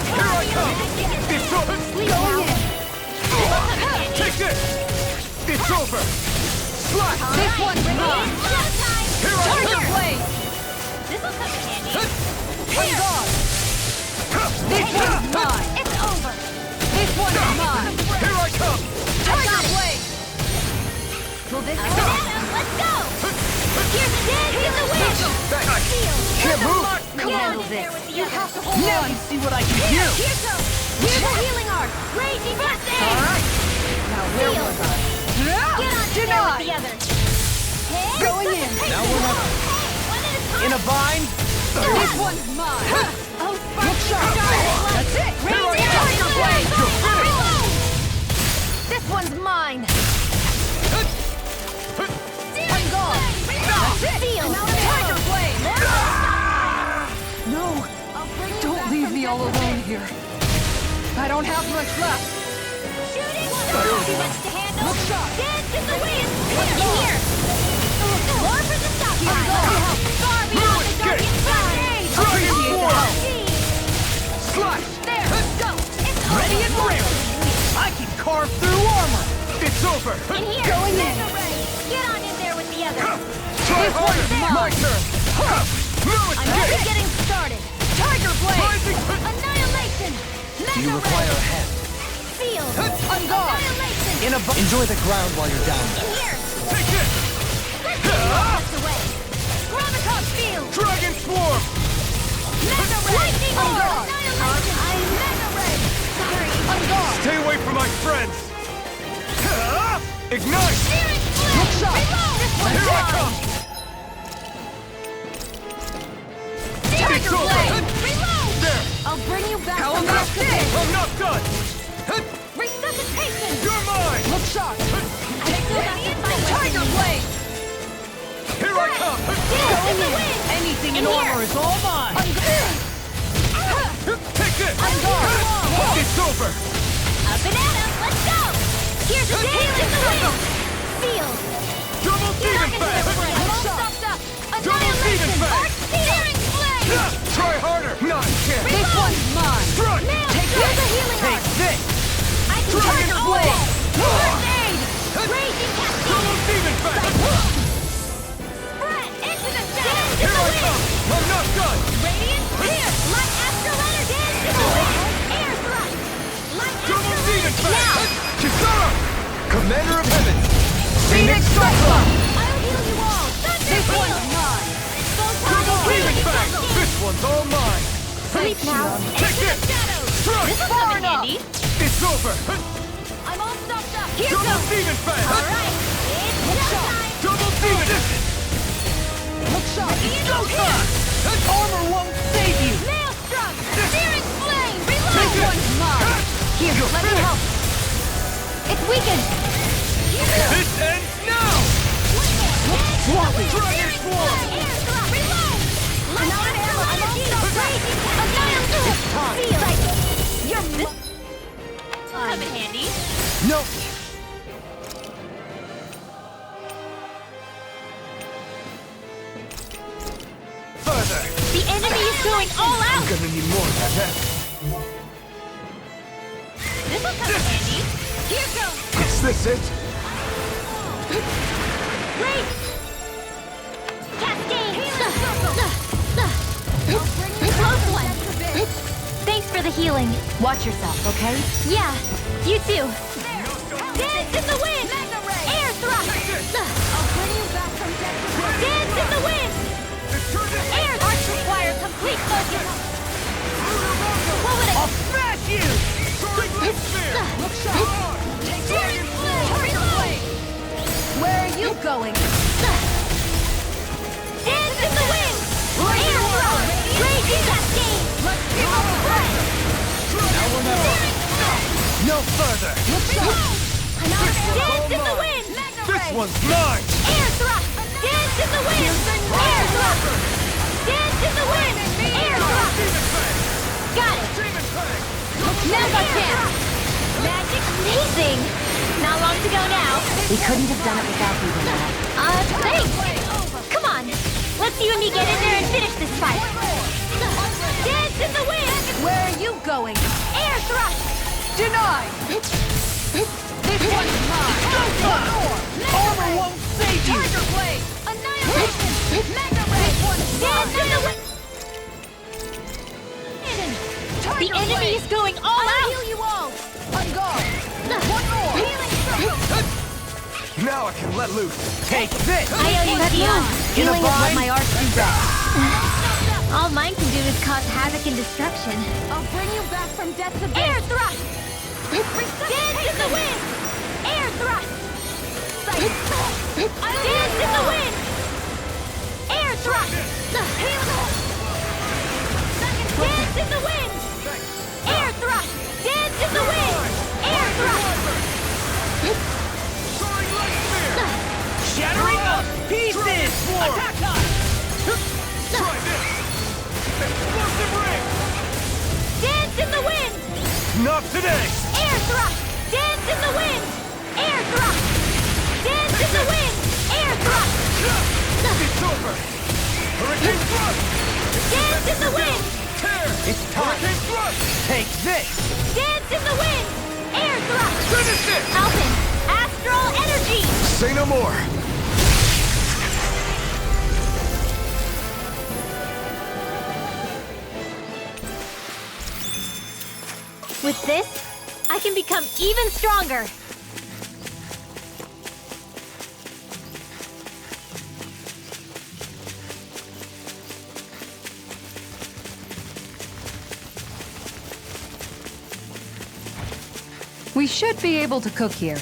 Here I come! It's over! Take this! It's over! Slash! This one's mine. Here I Tiger come! Blade. This'll come in handy! I'm gone. This one's mine. It's over! This one's mine. Here I come! Tiger Blade. Banana, let's go! Here's the dead in the wind! Can't move! Come on, this! You have to hold Now on! you see what I can do! Here goes! Here's the healing art! Raging first aid! Alright. Now where Feel. was I? Get on there with the Denied. others! Going in. Now we're not In a bind? This one's mine. Oh, Look sharp. That's it. Tiger Blade. This one's mine. I'm gone. That's it. Tiger Blade. No. Don't leave me all alone here. I don't have much left. Shooting star! Too much to handle! Look sharp. Dance in the wind! Here! More for the stockpile! Far beyond the dark inside! Dragon Swarm! over! In here! Going in. Mega Ray! Get on in there with the others! Try harder! My turn! Now it's I'm me! just getting started! Tiger Blade! Rising! Annihilation! Do you require a hand? Seal! On guard. Annihilation! Enjoy the ground while you're down In there. here! Take this! That's away! Graviton Field! Dragon Swarm! Mega Ray! Lightning On Orb! guard. Annihilation! Mega Ray! Sorry! On guard. Stay away from my friends! Ignite! Searing Flame! Look sharp. Reload! This one's Here I mine! come! Tiger It's over. Blade! Reload! There! I'll bring you back How from about this! this? I'm not done! Resuscitation! You're mine! Look sharp. I still got to fight Tiger Blade. Here I come! Going in! Anything in armor is all mine. Take this! On guard. It's over! Up and at 'em! Let's go! Here's the healing circle! Seal! Double Demon Fang! All stopped up! Double Demon Annihilation! Fang! Arc Searing Flame! Try harder! Not a chance! This one's mine. Strike! Now, here's the healing arc! this! I can Dragon Tiger Blade! First aid! Raging Double Cascade! Demon Fang! Spread! Into the shadows! Here I come! I'm not done! Radiant! Here! Light Astral Energy! Into the wind! Air thrust! Light Double Astral Demon Energy! Fang! Now! Kisara! Commander of Heaven! Phoenix Cyclone. I'll heal you all! Thunder This Field! one's mine. Double Demon Healing Fang! circle! This one's all mine! Sleep now! Take this! Shadows! Strike! This will come in handy! It's over! I'm all stocked up! Here Double goes! Demon Fang! Alright! It's showtime! Double Demon! Look sharp. Go time! Armor won't save you. Maelstrom! Searing Flame! This Reload! one's mine. Here, let me help! It's weakened! This ends now! Swapping. Dragon Swarm! Air thrust! Reload! Light Astral Energy! Raging Annihilation! Seal! You're come in handy. No. Further! The enemy is going all out! I'm gonna need more than that. This will come in handy. Here goes! Is this it? Wait! Cascade! Close one! Thanks for the healing. Watch yourself, okay? Yeah, you too. Dance in the wind! Air thrust! I'll bring you back from death. Dance in the wind! Air thrust require complete focus. What would I'll smash you. Look sharp! Searing Flame! Reload! Where are you going? Dance in the wind! Air thrust! Raging Cascade! Let's give up the breath! Now or never! No further! Dance in the wind! This one's mine! Air thrust! Dance in the wind! Air thrust! Dance in the wind! Air thrust! Got it! Demon Fang! Now's our chance! Magic amazing! Not long to go now. We couldn't have done it without you, Renata. Thanks! Come on! Let's you and me get in there and finish this fight! Dance in the wind! Where are you going? Air thrust! Denied. This one's mine. Armor won't save you. Tiger Blade! Annihilation! Mega Ray! Dance in the wind! The enemy is going all out! I'll heal you all! On guard. One more! Healing circle! Now I can let loose! Take this! I owe you beyond. Healing is what my arts do best. All mine can do is cause havoc and destruction. I'll bring you back from death's abyss. Air thrust! Dance in the wind! Air thrust! Dance in the wind! Air thrust! Dance in the wind! Air thrust! Dance in the wind! Air thrust! Soaring Light Spear! Shattering up pieces. Attack us. Try this! Explosive Ring! Dance in the wind! Not today! Air thrust! Dance in the wind! Air thrust! Dance in the wind! Air thrust! It's over! Hurricane Thrust! Dance in the wind! Tear! It's time! Hurricane Thrust! Take this! Dance in the wind! Air thrust! Finish it! Alpin, Astral Astral energy! Say no more! With this, I can become even stronger! We should be able to cook here.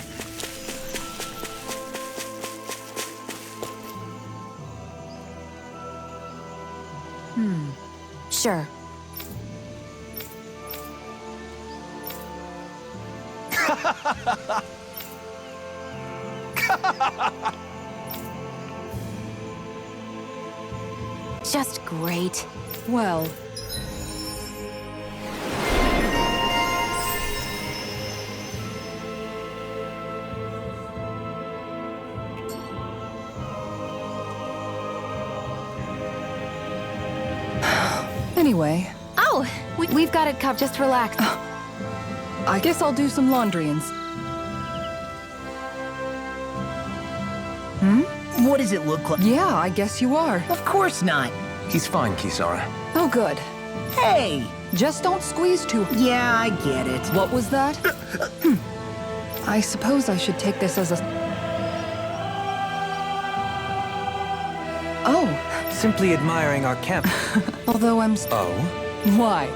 Sure. Just great. Well, anyway, Oh! We've got it, Cup. Just relax. I guess I'll do some laundry and What does it look like? yeah, I guess you are. Of course not. He's fine, Kisara. Oh, good. Hey! Just don't squeeze too. Yeah, I get it. What was that? I suppose I should take this as a... Oh, Simply admiring our camp. although I'm... Oh? Why?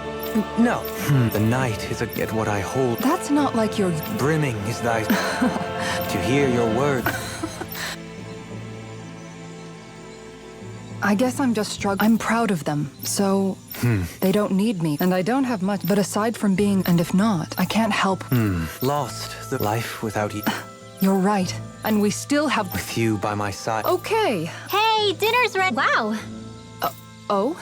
No. The night is yet what I hold. That's not like your... Brimming is thy... to hear your words. I guess I'm just struggling. I'm proud of them, so... They don't need me, and I don't have much. But aside from being... And if not, I can't help... Lost the life without you. You're right. And we still have... With you by my side. Okay. Hey, dinner's ready! Wow! Oh?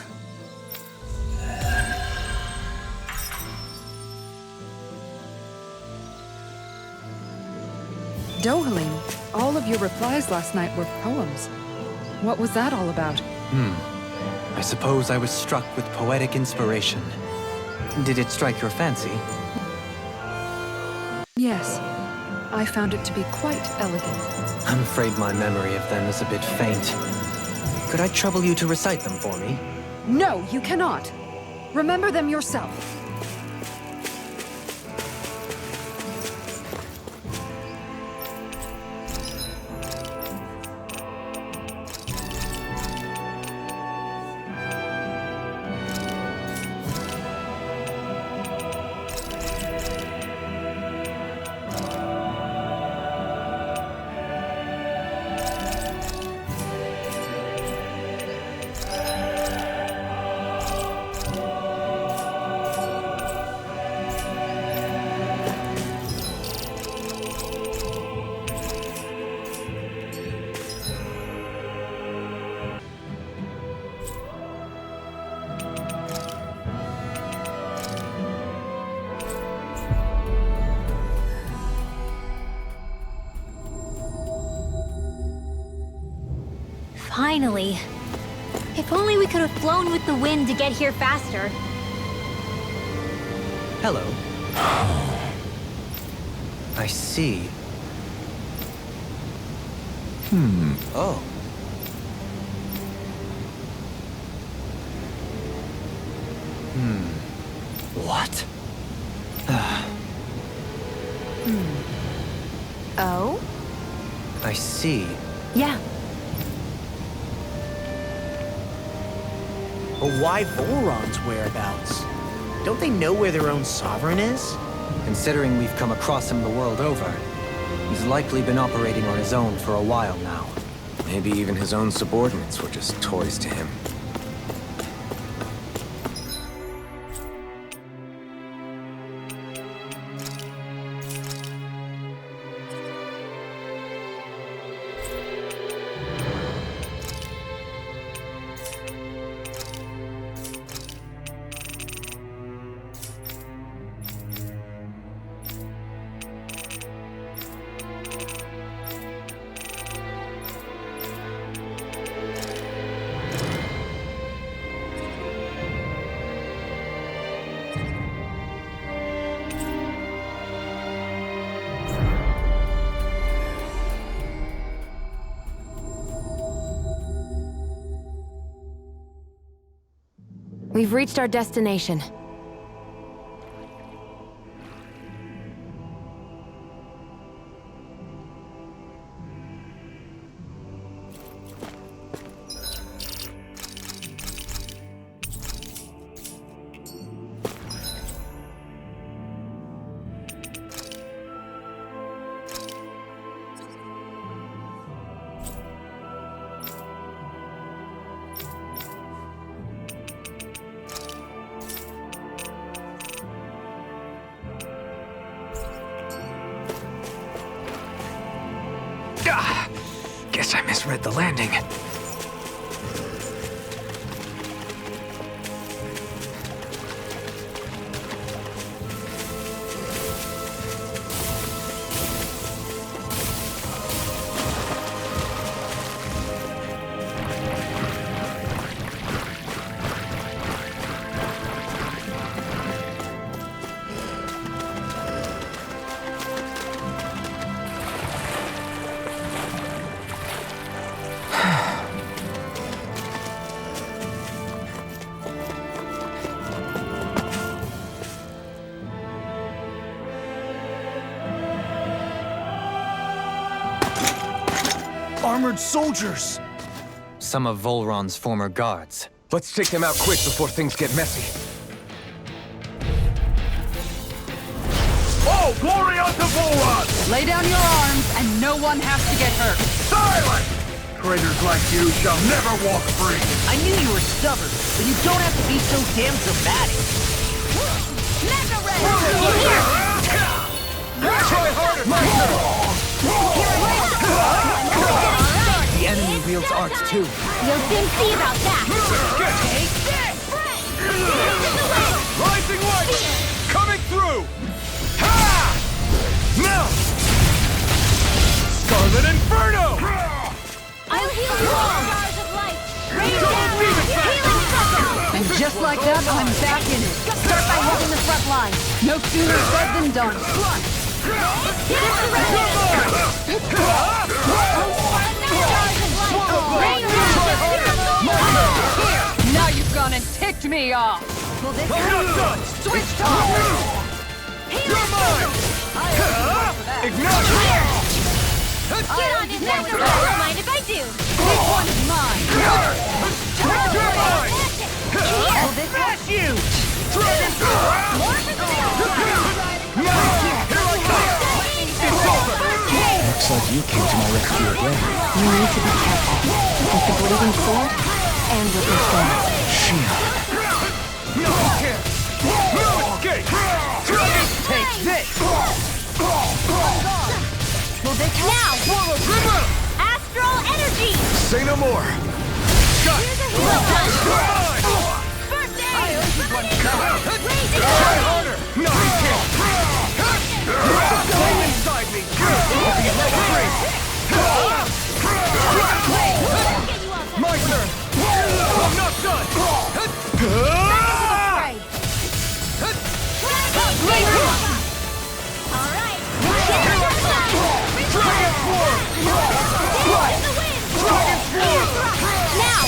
Dohalim, all of your replies last night were poems. What was that all about? I suppose I was struck with poetic inspiration. Did it strike your fancy? Yes. I found it to be quite elegant. I'm afraid my memory of them is a bit faint. Could I trouble you to recite them for me? No, you cannot. Remember them yourself. Finally. If only we could have flown with the wind to get here faster. Hello. I see. Oh. What? Oh? I see. Yeah. But why Voron's whereabouts? Don't they know where their own sovereign is? Considering we've come across him the world over, he's likely been operating on his own for a while now. Maybe even his own subordinates were just toys to him. We've reached our destination. Guess I misread the landing. Armored soldiers! Some of Volron's former guards. Let's take them out quick before things get messy. Oh, glory unto Volron! Lay down your arms, and no one has to get hurt. Silence! Traitors like you shall never walk free! I knew you were stubborn, but you don't have to be so damn dramatic. Mega Red! Try harder! The enemy wields arts too. You'll soon see about that! Take this! Rising light! Coming through! Ha! Now! Scarlet Inferno! I'll heal you all! Stars of light! Rain down! Healing circle! And just like that, I'm back in it. Start by holding the front line. No sooner said than done. Now you've gone and ticked me off. I'm not done! Switch off. You're mine! Ignite! Get on in there! Don't mind if I do! This one is mine. You're mine! Will this smash you? Looks like you came to my rescue again. You need to be careful. With the bleeding sword, and with your sword. Shion. No escape! No escape! Take this! Now! Astral energy! Say no more! Got it! Well done! You're mine! First aid! Try harder! No escape! Flame inside me! I'll be level 3! My turn! I'm not done! Alright! Dragon Form! Now!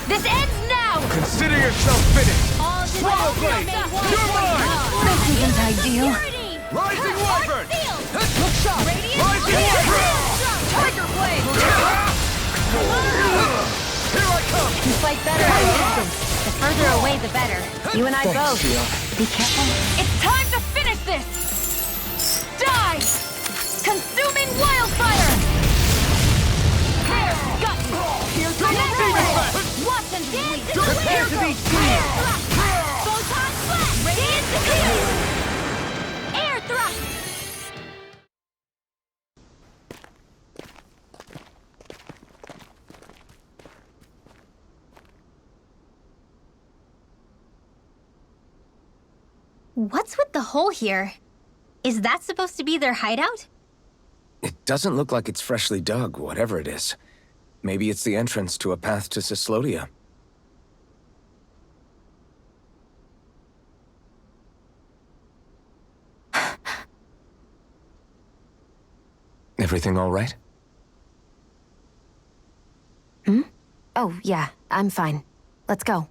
This ends now! Consider yourself finished! All Swallow Blade! You're mine! This isn't ideal. Rising Wyvern! Look sharp. Rising Wyvern! Tiger Blade. Here I come! You fight better at a distance. The further away, the better. You and I both. Be careful. It's time to finish this. Die! Consuming wildfire. There, got you. Here's the next ray. Watch and bleed. Prepare to be seen! Photon blast! Radiant diffuse! Air thrust! What's with the hole here? Is that supposed to be their hideout? It doesn't look like it's freshly dug, whatever it is. Maybe it's the entrance to a path to Cyslodia. Everything all right? Oh, yeah, I'm fine. Let's go.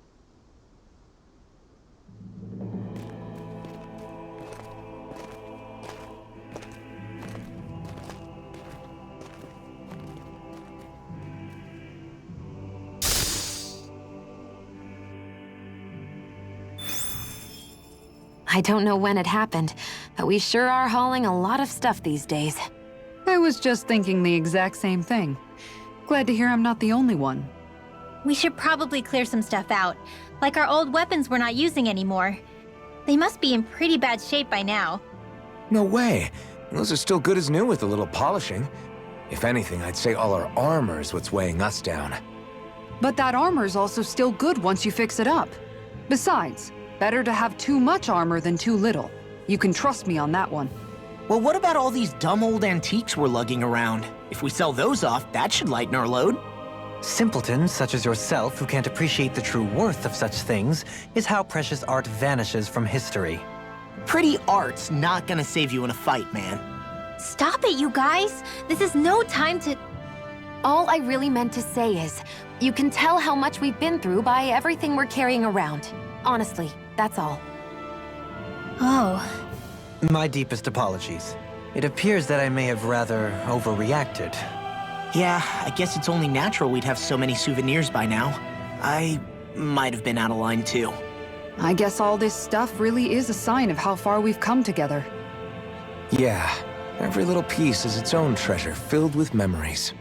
I don't know when it happened, but we sure are hauling a lot of stuff these days. I was just thinking the exact same thing. Glad to hear I'm not the only one. We should probably clear some stuff out, like our old weapons we're not using anymore. They must be in pretty bad shape by now. No way. Those are still good as new with a little polishing. If anything, I'd say all our armor is what's weighing us down. But that armor's also still good once you fix it up. Besides, better to have too much armor than too little. You can trust me on that one. Well, what about all these dumb old antiques we're lugging around? If we sell those off, that should lighten our load. Simpletons such as yourself who can't appreciate the true worth of such things is how precious art vanishes from history. Pretty art's not gonna save you in a fight, man. Stop it, you guys! This is no time to... All I really meant to say is, you can tell how much we've been through by everything we're carrying around. Honestly, that's all. Oh. My deepest apologies. It appears that I may have rather overreacted. Yeah, I guess it's only natural we'd have so many souvenirs by now. I might have been out of line too. I guess all this stuff really is a sign of how far we've come together. Yeah, every little piece is its own treasure filled with memories.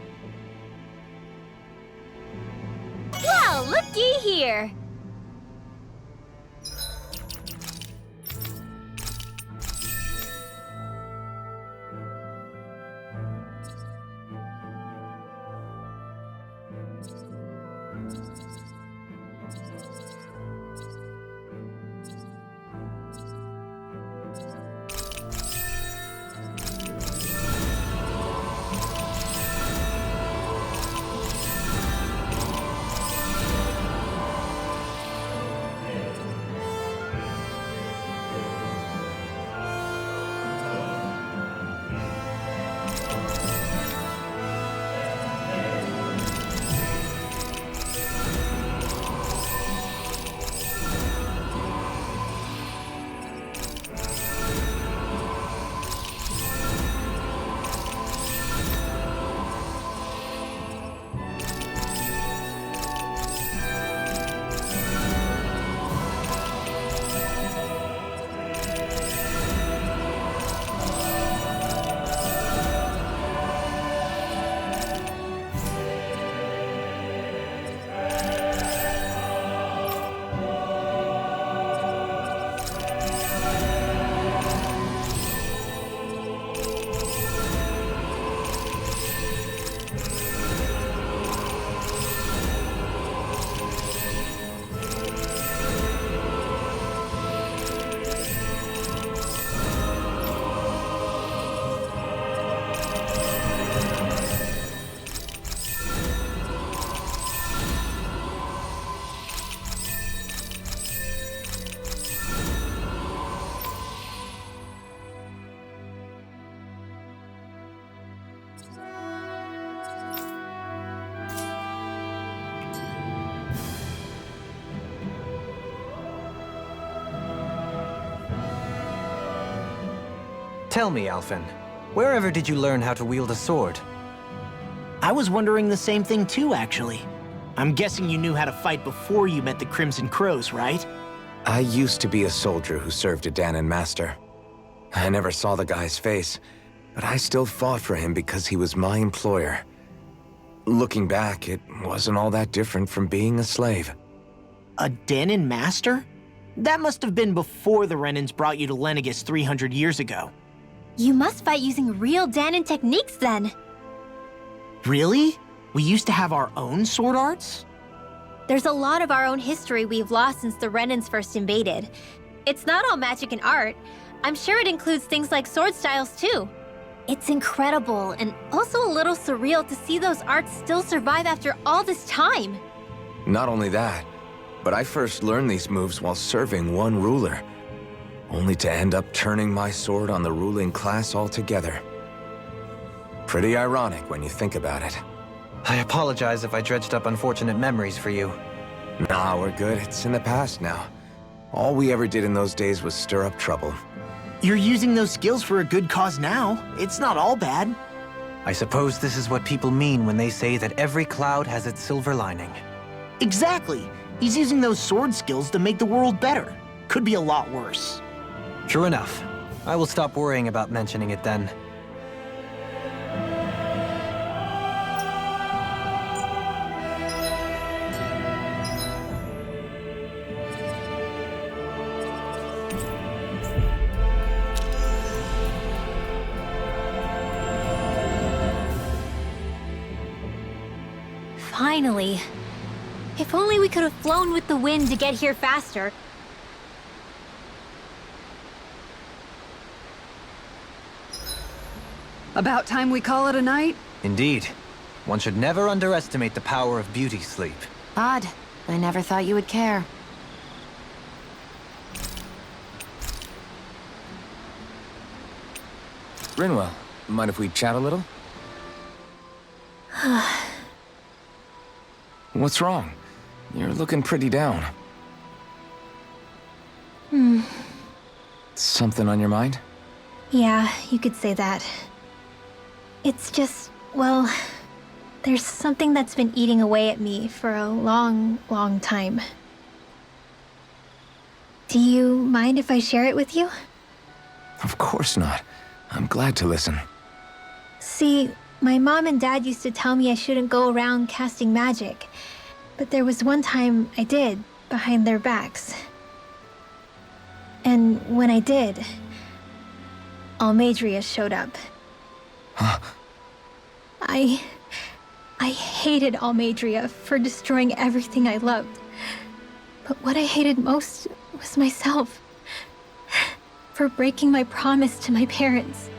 Well, looky here! Tell me, Alphen, wherever did you learn how to wield a sword? I was wondering the same thing too, actually. I'm guessing you knew how to fight before you met the Crimson Crows, right? I used to be a soldier who served a Dahnan master. I never saw the guy's face, but I still fought for him because he was my employer. Looking back, it wasn't all that different from being a slave. A Dahnan master? That must have been before the Renans brought you to Lenegis 300 years ago. You must fight using real Dahnan techniques then. Really? We used to have our own sword arts? There's a lot of our own history we've lost since the Renans first invaded. It's not all magic and art. I'm sure it includes things like sword styles too. It's incredible and also a little surreal to see those arts still survive after all this time. Not only that, but I first learned these moves while serving one ruler, only to end up turning my sword on the ruling class altogether. Pretty ironic when you think about it. I apologize if I dredged up unfortunate memories for you. Nah, we're good. It's in the past now. All we ever did in those days was stir up trouble. You're using those skills for a good cause now. It's not all bad. I suppose this is what people mean when they say that every cloud has its silver lining. Exactly. He's using those sword skills to make the world better. Could be a lot worse. True enough. I will stop worrying about mentioning it then. Finally. If only we could have flown with the wind to get here faster. About time we call it a night? Indeed. One should never underestimate the power of beauty sleep. Odd. I never thought you would care. Rinwell, mind if we chat a little? What's wrong? You're looking pretty down. Something on your mind? Yeah, you could say that. It's just, well, there's something that's been eating away at me for a long, long time. Do you mind if I share it with you? Of course not. I'm glad to listen. See, my mom and dad used to tell me I shouldn't go around casting magic. But there was one time I did, behind their backs. And when I did, Almeidrea showed up. Huh? I hated Almeidrea for destroying everything I loved. But what I hated most was myself. For breaking my promise to my parents.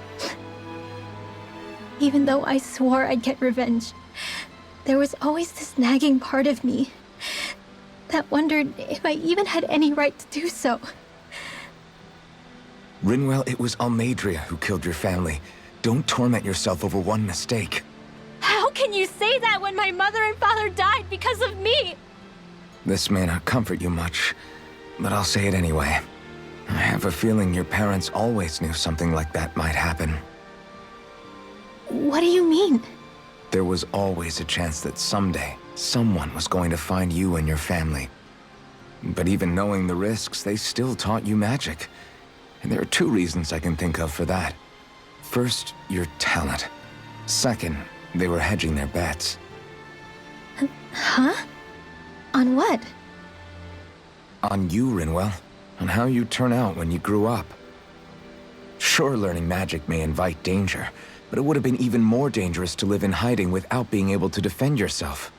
Even though I swore I'd get revenge, there was always this nagging part of me that wondered if I even had any right to do so. Rinwell, it was Almeidrea who killed your family. Don't torment yourself over one mistake. How can you say that when my mother and father died because of me? This may not comfort you much, but I'll say it anyway. I have a feeling your parents always knew something like that might happen. What do you mean? There was always a chance that someday, someone was going to find you and your family. But even knowing the risks, they still taught you magic. And there are two reasons I can think of for that. First, your talent. Second, they were hedging their bets. Huh? On what? On you, Rinwell. On how you turn out when you grew up. Sure, learning magic may invite danger, but it would have been even more dangerous to live in hiding without being able to defend yourself.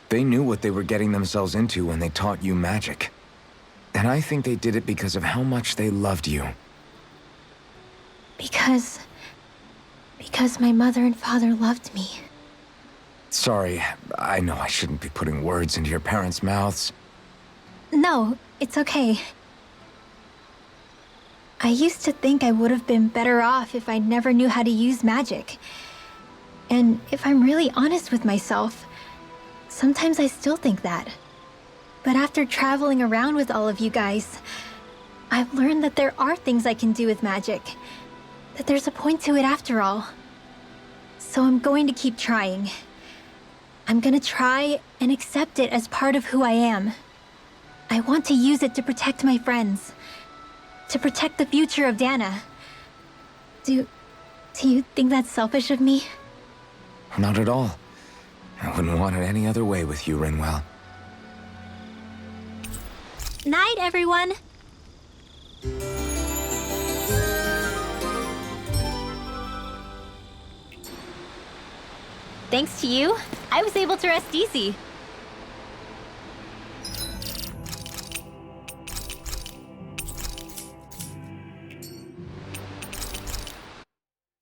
They knew what they were getting themselves into when they taught you magic. And I think they did it because of how much they loved you. Because my mother and father loved me. Sorry, I know I shouldn't be putting words into your parents' mouths. No, it's okay. I used to think I would have been better off if I never knew how to use magic. And if I'm really honest with myself, sometimes I still think that. But after traveling around with all of you guys, I've learned that there are things I can do with magic. That there's a point to it after all. So I'm going to keep trying. I'm gonna try and accept it as part of who I am. I want to use it to protect my friends. To protect the future of Dana. Do you think that's selfish of me? Not at all. I wouldn't want it any other way with you, Rinwell. Night, everyone! Thanks to you, I was able to rest easy.